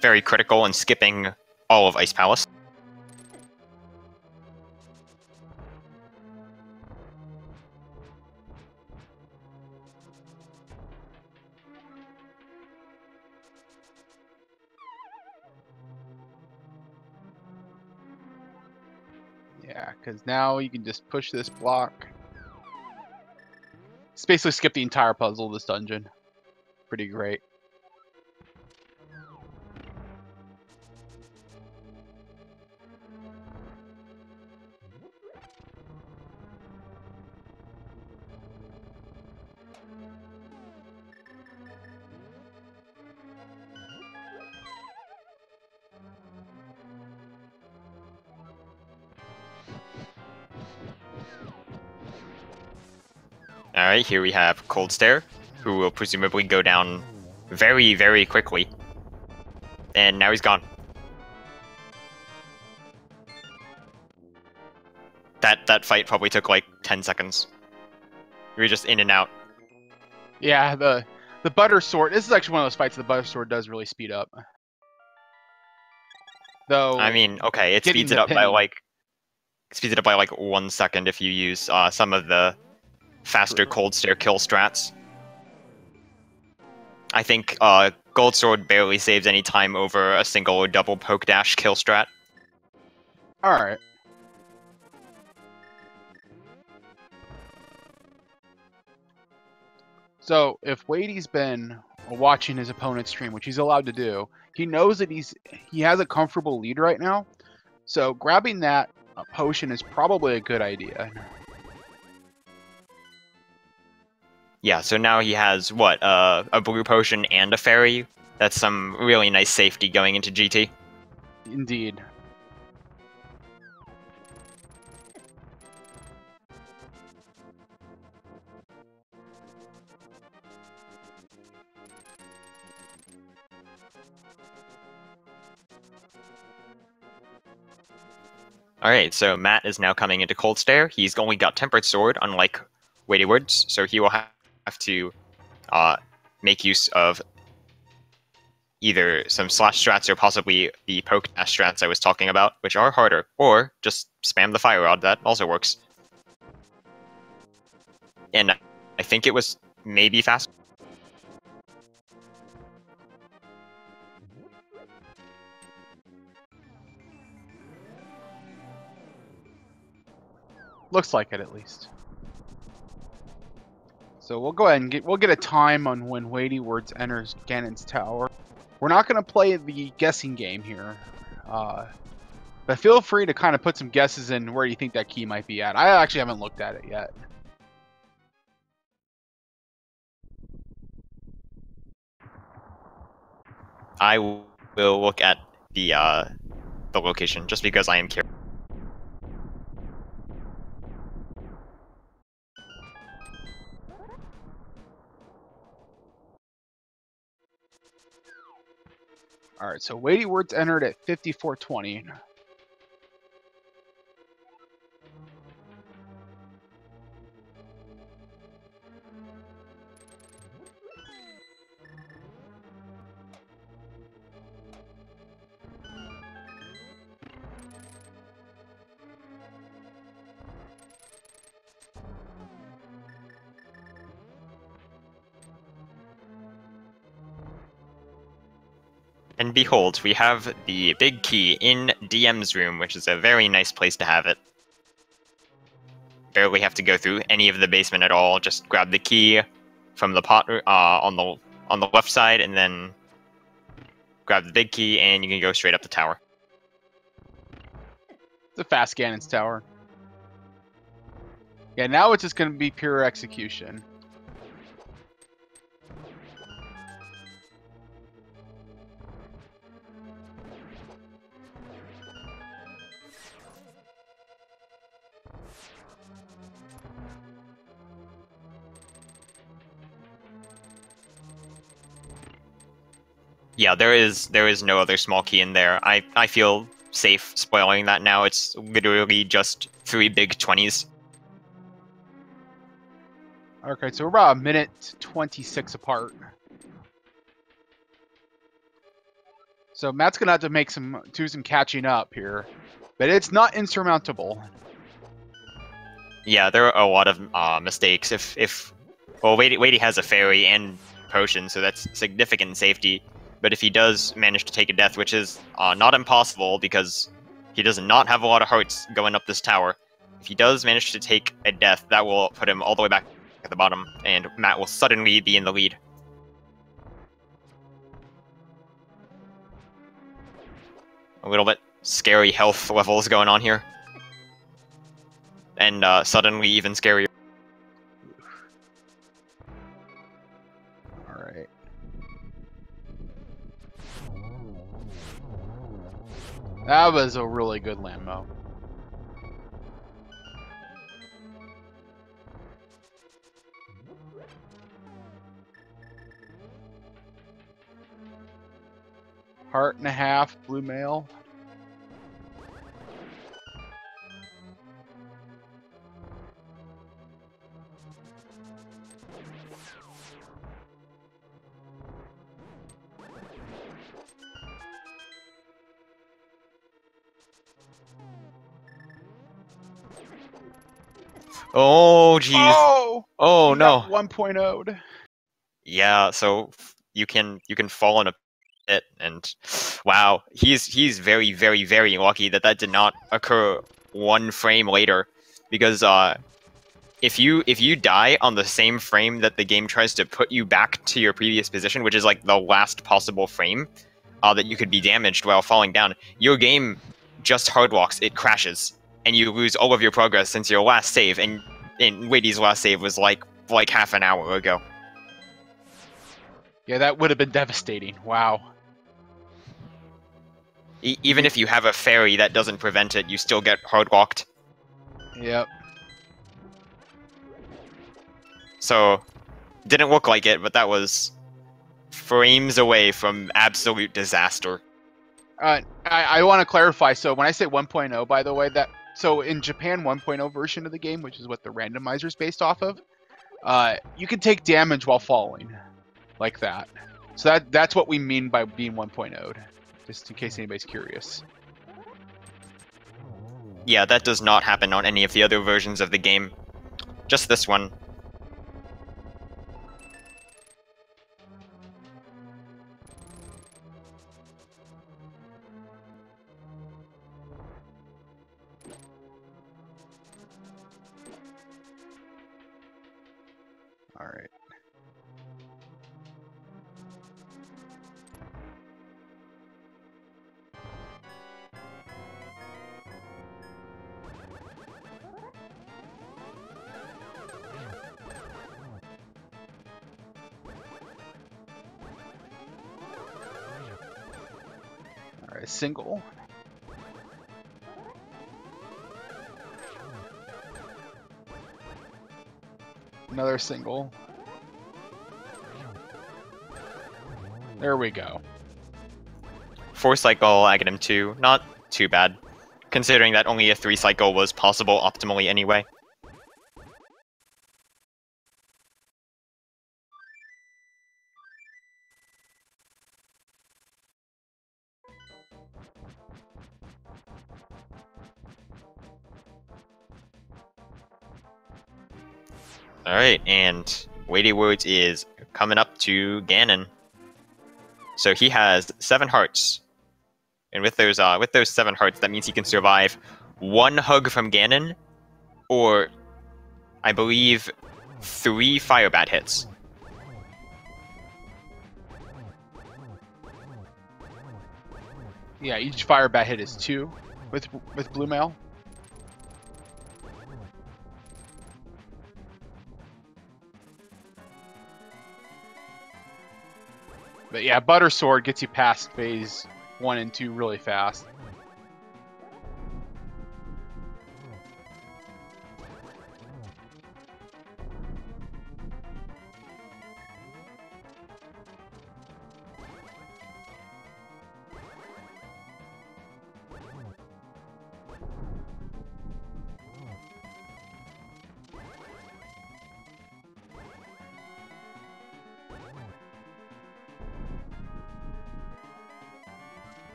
Very critical in skipping all of Ice Palace. Yeah, because now you can just push this block. It's basically skip the entire puzzle of this dungeon. Pretty great. Alright, here we have Cold Stare, who will presumably go down very, very quickly. And now he's gone. That fight probably took like 10 seconds. We were just in and out. Yeah, the butter sword. This is actually one of those fights the butter sword does really speed up. Though I mean, okay, it speeds it up by like 1 second if you use some of the faster Cold Stare kill strats. I think Gold Sword barely saves any time over a single or double poke dash kill strat. Alright. So if Weighty's been watching his opponent's stream, which he's allowed to do, he knows that he has a comfortable lead right now. So grabbing that potion is probably a good idea. Yeah, so now he has, what, a blue potion and a fairy? That's some really nice safety going into GT. Indeed. Alright, so Matt is now coming into Cold Stare. He's only got Tempered Sword, unlike WeightyWords, so he will have to make use of either some slash strats or possibly the poke dash strats I was talking about, which are harder, or just spam the fire rod. That also works. And I think it was maybe faster. Looks like it, at least. So we'll go ahead and we'll get a time on when WeightyWords enters Ganon's Tower. We're not going to play the guessing game here. But feel free to kind of put some guesses in where you think that key might be at. I actually haven't looked at it yet. I will look at the location just because I am curious. Alright, so WeightyWords entered at 5420. And behold, we have the big key in DM's room, which is a very nice place to have it. Barely have to go through any of the basement at all. Just grab the key from the pot on the left side, and then grab the big key, and you can go straight up the tower. It's a fast Ganon's tower. Yeah, now it's just going to be pure execution. Yeah, there is no other small key in there. I feel safe spoiling that now. It's literally just 3 big 20s. Okay, so we're about a minute 26 apart. So Matt's gonna have to do some catching up here, but it's not insurmountable. Yeah, there are a lot of mistakes. Well, Weighty has a fairy and potion, so that's significant safety. But if he does manage to take a death, which is not impossible because he does not have a lot of hearts going up this tower, if he does manage to take a death, that will put him all the way back at the bottom, and Matt will suddenly be in the lead. A little bit scary health levels going on here. And suddenly even scarier. Alright. That was a really good Lambo. Heart and a half, blue mail. Oh, jeez. Oh! Oh, no. 1.0'd. Yeah, so you can fall in a pit, and wow, he's very, very, very lucky that did not occur 1 frame later, because if you die on the same frame that the game tries to put you back to your previous position, which is like the last possible frame that you could be damaged while falling down, your game just hardlocks, it crashes, and you lose all of your progress since your last save, and Weighty's last save was like half an hour ago. Yeah, that would have been devastating. Wow. Even if you have a fairy that doesn't prevent it, you still get hardlocked. Yep. So, didn't look like it, but that was frames away from absolute disaster. I want to clarify. So when I say 1.0, by the way, so in Japan 1.0 version of the game, which is what the randomizer is based off of, you can take damage while falling, like that. So that's what we mean by being 1.0'd, just in case anybody's curious. Yeah, that does not happen on any of the other versions of the game. Just this one. All right. All right, single. Another single. There we go. 4 cycle Aghanim 2, not too bad, considering that only a 3 cycle was possible optimally anyway. Alright, and WeightyWords is coming up to Ganon. So he has 7 hearts. And with those 7 hearts, that means he can survive 1 hug from Ganon, or I believe 3 fire bat hits. Yeah, each fire bat hit is 2 with blue mail. But yeah, Butter Sword gets you past phase 1 and 2 really fast.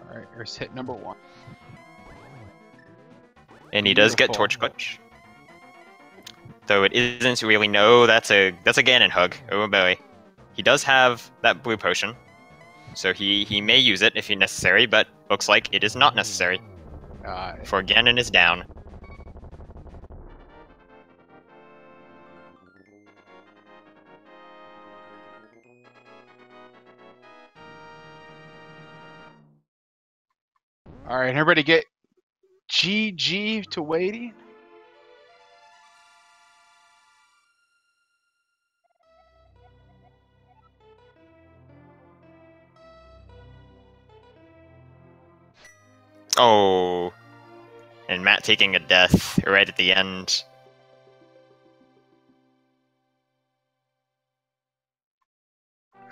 Alright, here's hit number 1. And he does get Beautiful. Torch Clutch. Though it isn't really, no, that's a Ganon hug. Oh boy. He does have that blue potion. So he may use it if necessary, but looks like it is not necessary. For Ganon is down. Alright, everybody get GG to Weighty. Oh. And Matt taking a death right at the end.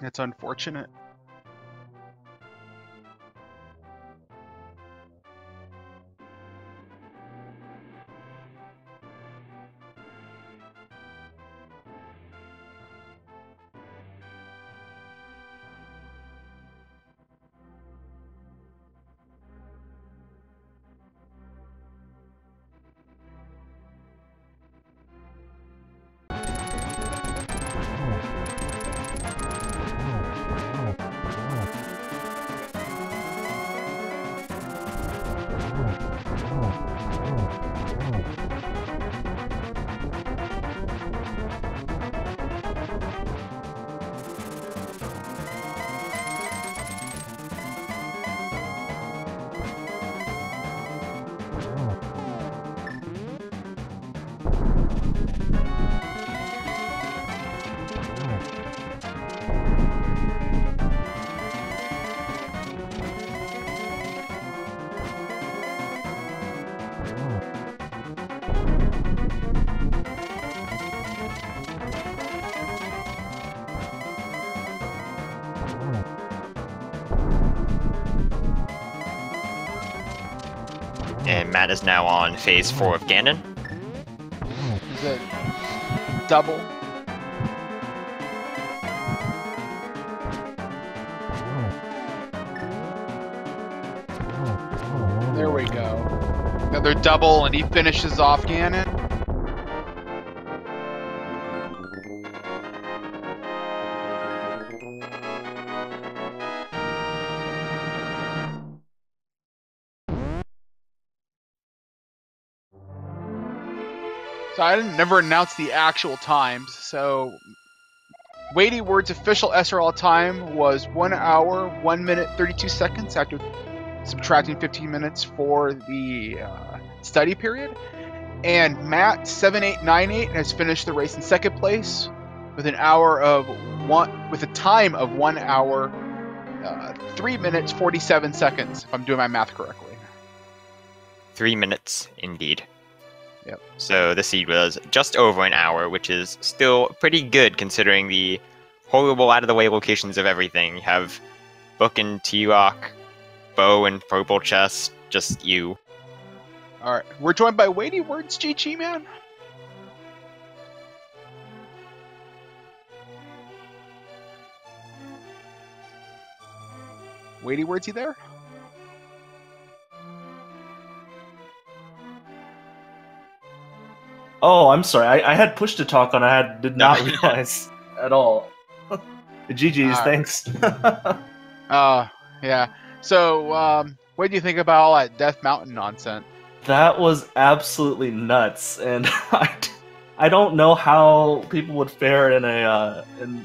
That's unfortunate. And Matt is now on phase 4 of Ganon. Is it double? There we go. Another double, and he finishes off Ganon. So I never announced the actual times. So WeightyWords' official SRL time was 1 hour, 1 minute, 32 seconds after subtracting 15 minutes for the study period. And matt7898 has finished the race in second place with a time of 1 hour, 3 minutes, 47 seconds, if I'm doing my math correctly. 3 minutes, indeed. Yep. So the seed was just over an hour, which is still pretty good considering the horrible out-of-the-way locations of everything. You have Book and T-Rock, Bow and Purple Chest, just you. Alright, we're joined by WeightyWords, GG, man. WeightyWords, you there? Oh, I'm sorry. I had push to talk on. Did not realize at all. GG's, thanks. Yeah. So, what do you think about all that Death Mountain nonsense? That was absolutely nuts, and I don't know how people would fare in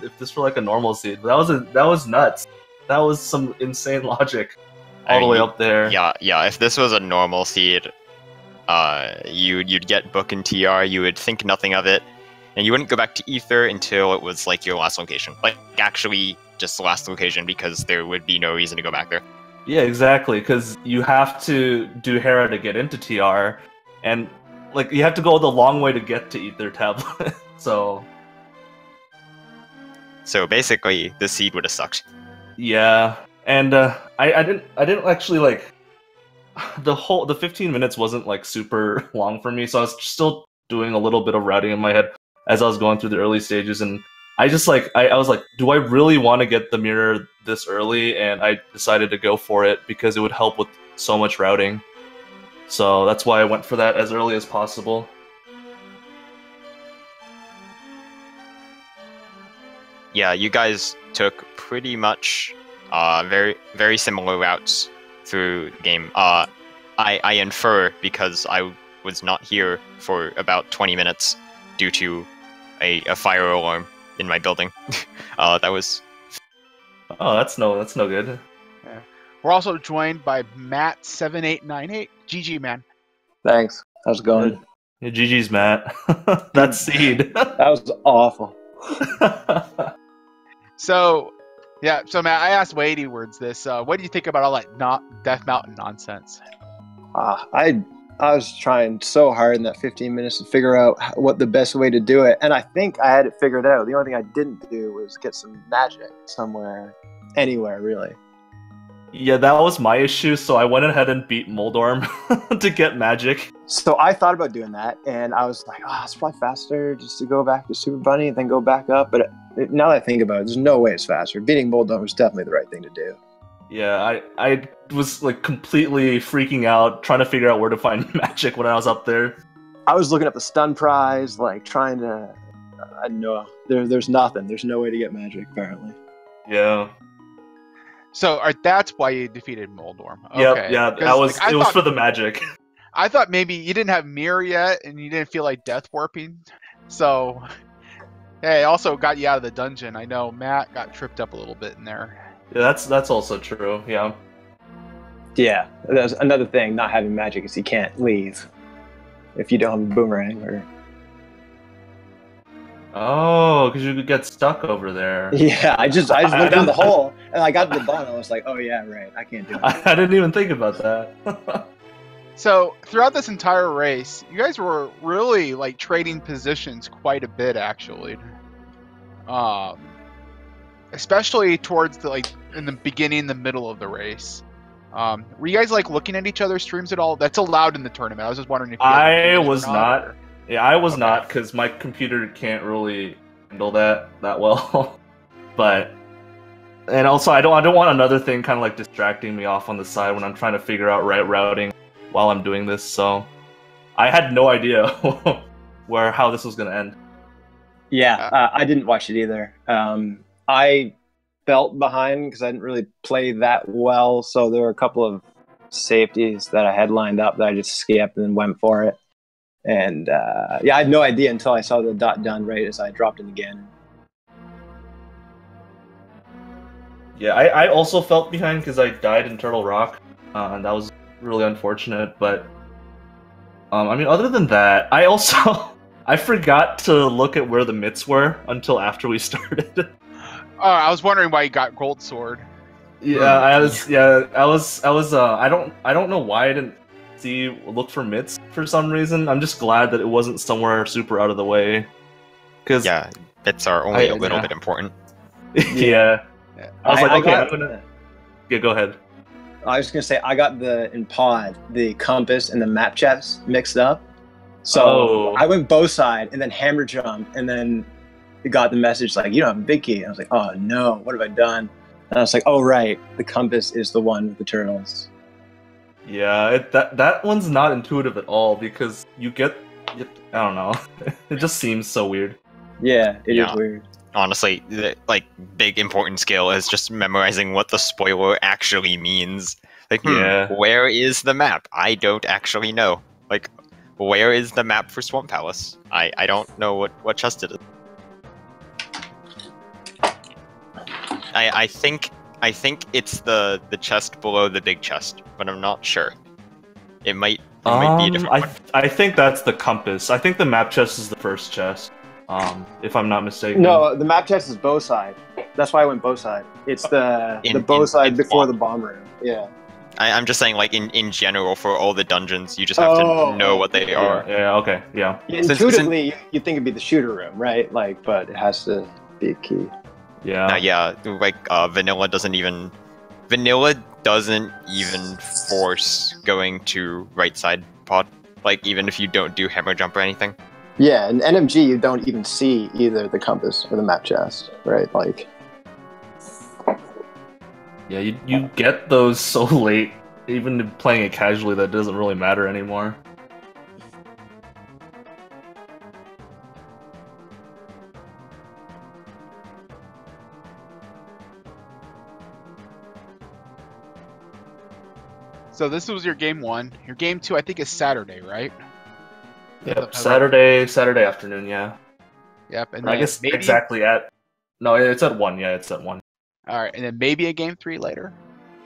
if this were like a normal seed. But that was nuts. That was some insane logic all the way up there. Yeah. If this was a normal seed, you'd get book and TR. You would think nothing of it, and you wouldn't go back to Ether until it was like your last location. Like actually, just the last location, because there would be no reason to go back there. Yeah, exactly. Because you have to do Hera to get into TR, and like you have to go the long way to get to Ether tablet. So basically, the seed would have sucked. Yeah, and I didn't actually like the 15 minutes wasn't like super long for me, so I was still doing a little bit of routing in my head as I was going through the early stages, and I just like I was like, do I really want to get the mirror this early? And I decided to go for it because it would help with so much routing. So that's why I went for that as early as possible. Yeah, you guys took pretty much very similar routes through the game. I infer because I was not here for about 20 minutes due to a fire alarm in my building. That was. Oh, that's no good. Yeah. We're also joined by matt7898. GG, man. Thanks. How's it going? Yeah, GG's, Matt. That seed. That was awful. So Matt, I asked WeightyWords this. What do you think about all that Death Mountain nonsense? I was trying so hard in that 15 minutes to figure out what the best way to do it, and I think I had it figured out. The only thing I didn't do was get some magic somewhere, anywhere really. Yeah, that was my issue, so I went ahead and beat Moldorm to get magic. So I thought about doing that, and I was like, it's probably faster just to go back to Super Bunny and then go back up. But now that I think about it, there's no way it's faster. Beating Moldorm was definitely the right thing to do. Yeah, I was like completely freaking out, trying to figure out where to find magic when I was up there. I was looking at the stun prize, like trying to... I know. There's nothing. There's no way to get magic, apparently. Yeah. So that's why you defeated Moldorm. Okay. Yeah, it was for the magic. I thought maybe you didn't have mirror yet, and you didn't feel like death warping. So, hey, it also got you out of the dungeon. I know Matt got tripped up a little bit in there. Yeah, that's also true. Yeah. Yeah, that's another thing. Not having magic is you can't leave if you don't have a boomerang or. Oh, because you could get stuck over there. Yeah, I just looked in the hole and I got to the bottom. I was like, oh yeah, right. I can't do it. I didn't even think about that. So throughout this entire race, you guys were really like trading positions quite a bit, actually. Especially towards in the beginning, the middle of the race. Were you guys like looking at each other's streams at all? That's allowed in the tournament. I was just wondering if I was not. Yeah, I was not, because my computer can't really handle that well. And also I don't want another thing kind of like distracting me off on the side when I'm trying to figure out routing while I'm doing this. So I had no idea how this was gonna end. Yeah, I didn't watch it either. I felt behind because I didn't really play that well, so there were a couple of safeties that I had lined up that I just skipped and then went for it. And yeah, I had no idea until I saw the dot done right as I dropped it again. Yeah, I also felt behind because I died in Turtle Rock, and that was really unfortunate. But I mean, other than that, I forgot to look at where the mitts were until after we started. I was wondering why you got Gold Sword. Yeah, I don't know why I didn't look for mitts for some reason. I'm just glad that it wasn't somewhere super out of the way. Cause yeah, mitts are only a little bit important. Yeah. I was Yeah, go ahead. I was gonna say I got in pod the compass and the map chest mixed up. So I went bow side and then hammer jump, and then it got the message like, you don't have a big key. And I was like, oh no, what have I done? And I was like, oh right, the compass is the one with the turtles. Yeah, that one's not intuitive at all because I don't know. It just seems so weird. Yeah, it is weird. Honestly, the big important skill is just memorizing what the spoiler actually means. Like, where is the map? I don't actually know. Like, where is the map for Swamp Palace? I don't know what chest it is. I think I think it's the chest below the big chest, but I'm not sure. It might be a different one. I think that's the compass. I think the map chest is the first chest. If I'm not mistaken. No, the map chest is bow side. That's why I went bow side. It's the bow side before the bomb room. Yeah. I'm just saying, like, in general, for all the dungeons, you just have to know what they are. Yeah, okay, yeah. Intuitively, you think it'd be the shooter room, right? Like, but it has to be a key. Yeah. Yeah, like, Vanilla doesn't even force going to right side pod, like, even if you don't do hammer jump or anything. Yeah, in NMG, you don't even see either the compass or the map chest, right? Like... Yeah, you get those so late, even playing it casually, that doesn't really matter anymore. So this was your game 1. Your game 2, I think, is Saturday, right? Yep, Saturday afternoon, yeah. Yep, and I guess maybe... exactly at... No, it's at 1, yeah, it's at 1. Alright, and then maybe a game 3 later?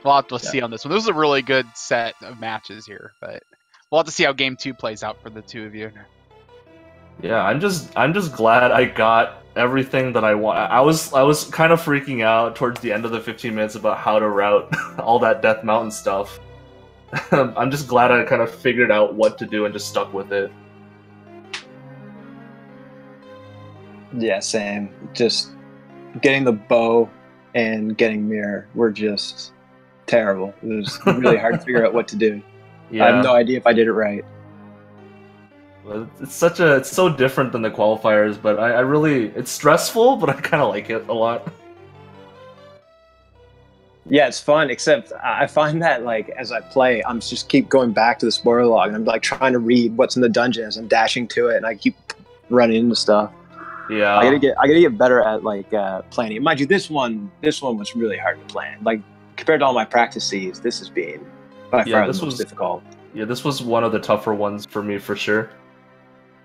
We'll have to see on this one. This is a really good set of matches here, but we'll have to see how game 2 plays out for the two of you. Yeah, I'm just glad I got everything that I want. I was kind of freaking out towards the end of the 15 minutes about how to route all that Death Mountain stuff. I'm just glad I kind of figured out what to do and just stuck with it. Yeah, same. Just getting the bow and getting mirror were just terrible. It was really hard to figure out what to do. Yeah. I have no idea if I did it right. Well, it's so different than the qualifiers, but I really, it's stressful, but I kind of like it a lot. Yeah, it's fun, except I find that, like, as I play, I'm just keep going back to the spoiler log, and I'm, like, trying to read what's in the dungeons. I'm dashing to it, and I keep running into stuff. Yeah. I gotta get better at, like, planning. Mind you, this one was really hard to plan. Like, compared to all my practices, this is being by far the most difficult. Yeah, this was one of the tougher ones for me, for sure.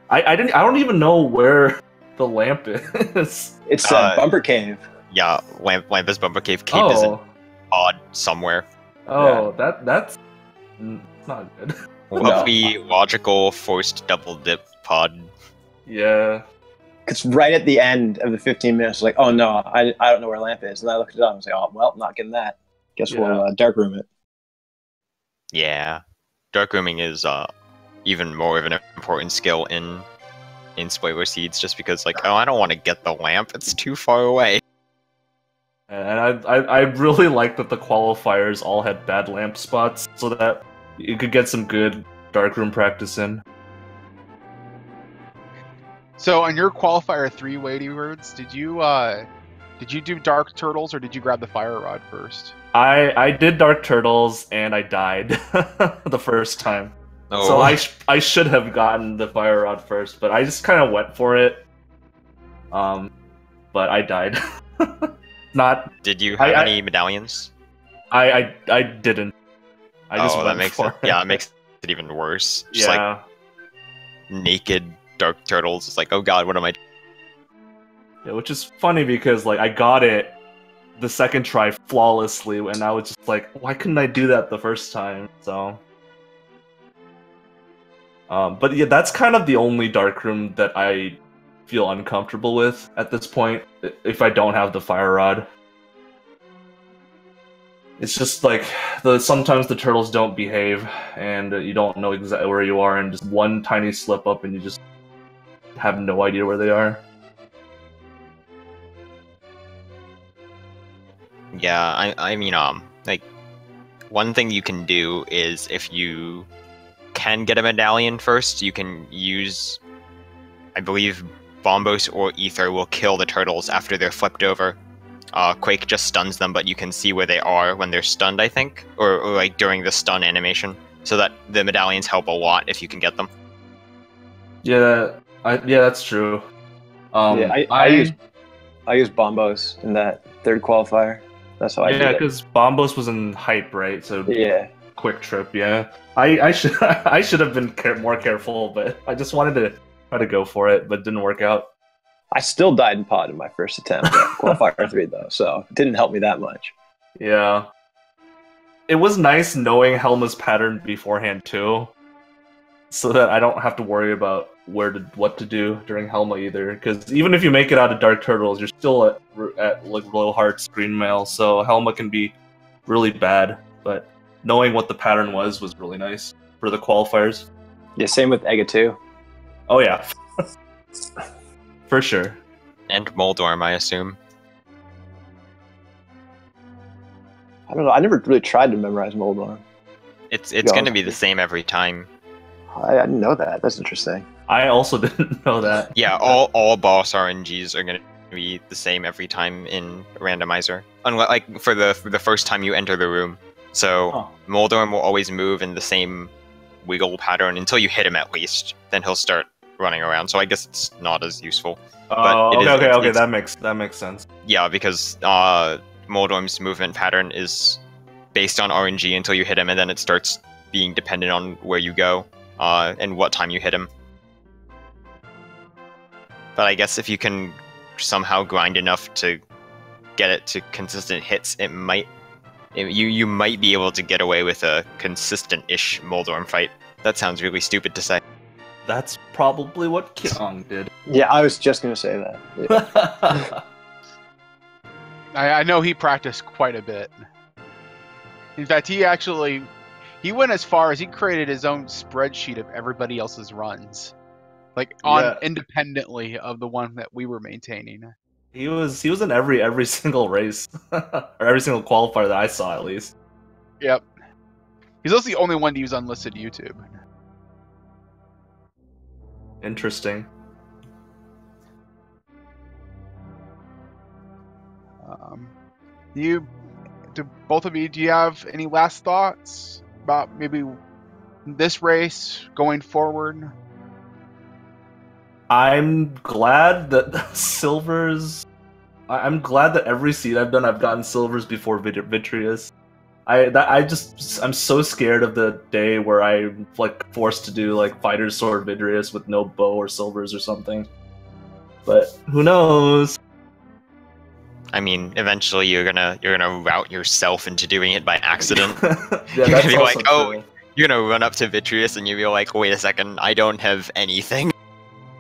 I don't even know where the lamp is. It's Bumper Cave. Yeah, lamp is Bumper Cave. Cave is in pod somewhere. Oh, yeah. That's not good. Lovely, logical, forced double dip pod. Yeah. It's right at the end of the 15 minutes. Like, oh no, I don't know where lamp is. And I looked it up and was like, oh well, not getting that. Guess we'll dark room it. Yeah, dark rooming is even more of an important skill in Spoiler Seeds, just because, like, oh, I don't want to get the lamp; it's too far away. And I really like that the qualifiers all had bad lamp spots, so that you could get some good darkroom practice in. So on your qualifier 3 WeightyWords, did you do Dark Turtles or did you grab the Fire Rod first? I did Dark Turtles and I died the first time. Oh. So I should have gotten the Fire Rod first, but I just kind of went for it. But I died. Did you have any medallions? I didn't. I just went that makes for it. Yeah, it makes it even worse. Just yeah. Like naked Dark Turtles. It's like, oh god, what am I doing? Yeah, which is funny because, like, I got it the second try flawlessly, and I was just like, why couldn't I do that the first time? So, but yeah, that's kind of the only darkroom that I feel uncomfortable with at this point, if I don't have the Fire Rod. It's just like, sometimes the turtles don't behave, and you don't know exactly where you are, and just one tiny slip up and you just have no idea where they are. Yeah, I mean, like, one thing you can do is, if you can get a medallion first, you can use, I believe, Bombos or Ether will kill the turtles after they're flipped over. Quake just stuns them, but you can see where they are when they're stunned, I think, or like during the stun animation, so that the medallions help a lot if you can get them. Yeah, that's true. I use Bombos in that third qualifier. That's how I did it. Yeah, because Bombos was in hype, right? So yeah, quick trip. Yeah, I should have been more careful, but I just wanted to try to go for it, but it didn't work out. I still died in pod in my first attempt at qualifier 3, though, so it didn't help me that much. Yeah. It was nice knowing Helma's pattern beforehand too, so that I don't have to worry about what to do during Helma either. Because even if you make it out of Dark Turtles, you're still at like Royal Hearts Green Mail, so Helma can be really bad. But knowing what the pattern was really nice for the qualifiers. Yeah, same with Ega 2. Oh yeah, for sure. And Moldorm, I assume. I don't know. I never really tried to memorize Moldorm. It's going to be the same every time. I didn't know that. That's interesting. I also didn't know that. Yeah, all boss RNGs are going to be the same every time in Randomizer. Unlike like for the first time you enter the room. So Moldorm will always move in the same wiggle pattern until you hit him at least. Then he'll start running around. So I guess it's not as useful. Oh, But okay. That makes sense. Yeah, because Moldorm's movement pattern is based on RNG until you hit him, and then it starts being dependent on where you go and what time you hit him. But I guess if you can somehow grind enough to get it to consistent hits, you might be able to get away with a consistent-ish Moldorm fight. That sounds really stupid to say. That's probably what Kyong did. Yeah, I was just going to say that. Yeah. I know he practiced quite a bit. In fact, he went as far as he created his own spreadsheet of everybody else's runs, like independently of the one that we were maintaining. He was in every single race or every single qualifier that I saw at least. Yep. He's also the only one to use unlisted YouTube. Interesting. Both of you, do you have any last thoughts about maybe this race going forward? I'm glad that silvers. I'm glad that every seed I've done, I've gotten silvers before Vitreous. I'm so scared of the day where I'm like forced to do like Fighter's Sword Vidrius with no bow or silvers or something. But who knows? I mean, eventually you're gonna route yourself into doing it by accident. Yeah, You're that's gonna be also like, true. you're gonna run up to Vitreous and you'll be like, wait a second, I don't have anything.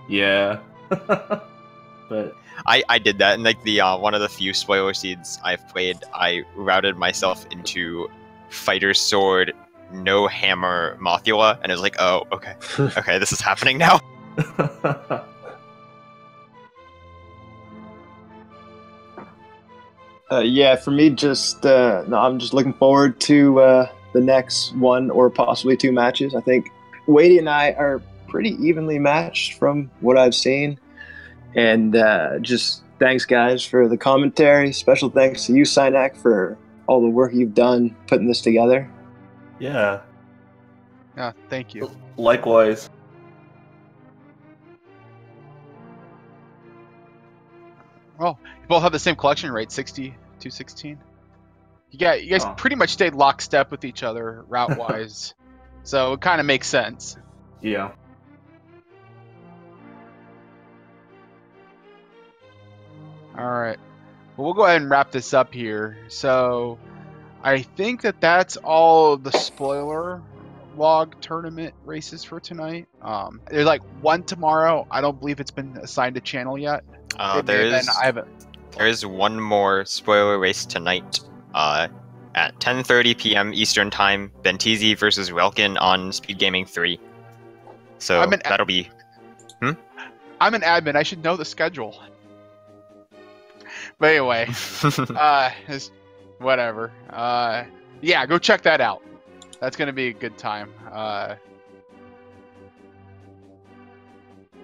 Yeah. But I did that, and like the one of the few spoiler seeds I've played, I routed myself into Fighter's Sword, no hammer Mothula, and it was like, oh, okay, okay, this is happening now. Yeah, for me, I'm just looking forward to the next one or possibly two matches. I think Weighty and I are pretty evenly matched from what I've seen. And just thanks, guys, for the commentary. Special thanks to you, Synac, for all the work you've done putting this together. yeah. Yeah, thank you. Likewise. Well, you both have the same collection rate, 60 to 16. You guys pretty much stayed lockstep with each other route-wise, so it kind of makes sense. Yeah. All right. Well, we'll go ahead and wrap this up here. So, I think that's all the spoiler log tournament races for tonight. There's like one tomorrow. I don't believe it's been assigned a channel yet. There is one more spoiler race tonight at 10:30 p.m. Eastern Time, Bentizi versus Relkin on Speed Gaming 3. So that'll be... I'm an admin. I should know the schedule. But anyway, whatever. Yeah, go check that out. That's going to be a good time.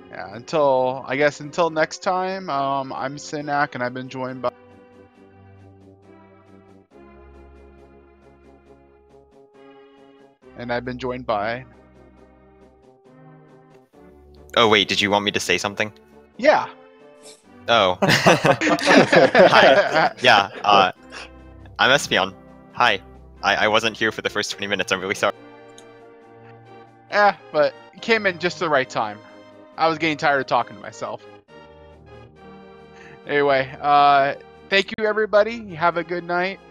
Yeah, until next time, I'm Synac, and I've been joined by... Oh, wait, did you want me to say something? Yeah. Oh. Hi. Yeah, I'm Espion. Hi. I wasn't here for the first 20 minutes, I'm really sorry. But you came in just the right time. I was getting tired of talking to myself. Anyway, thank you, everybody. Have a good night.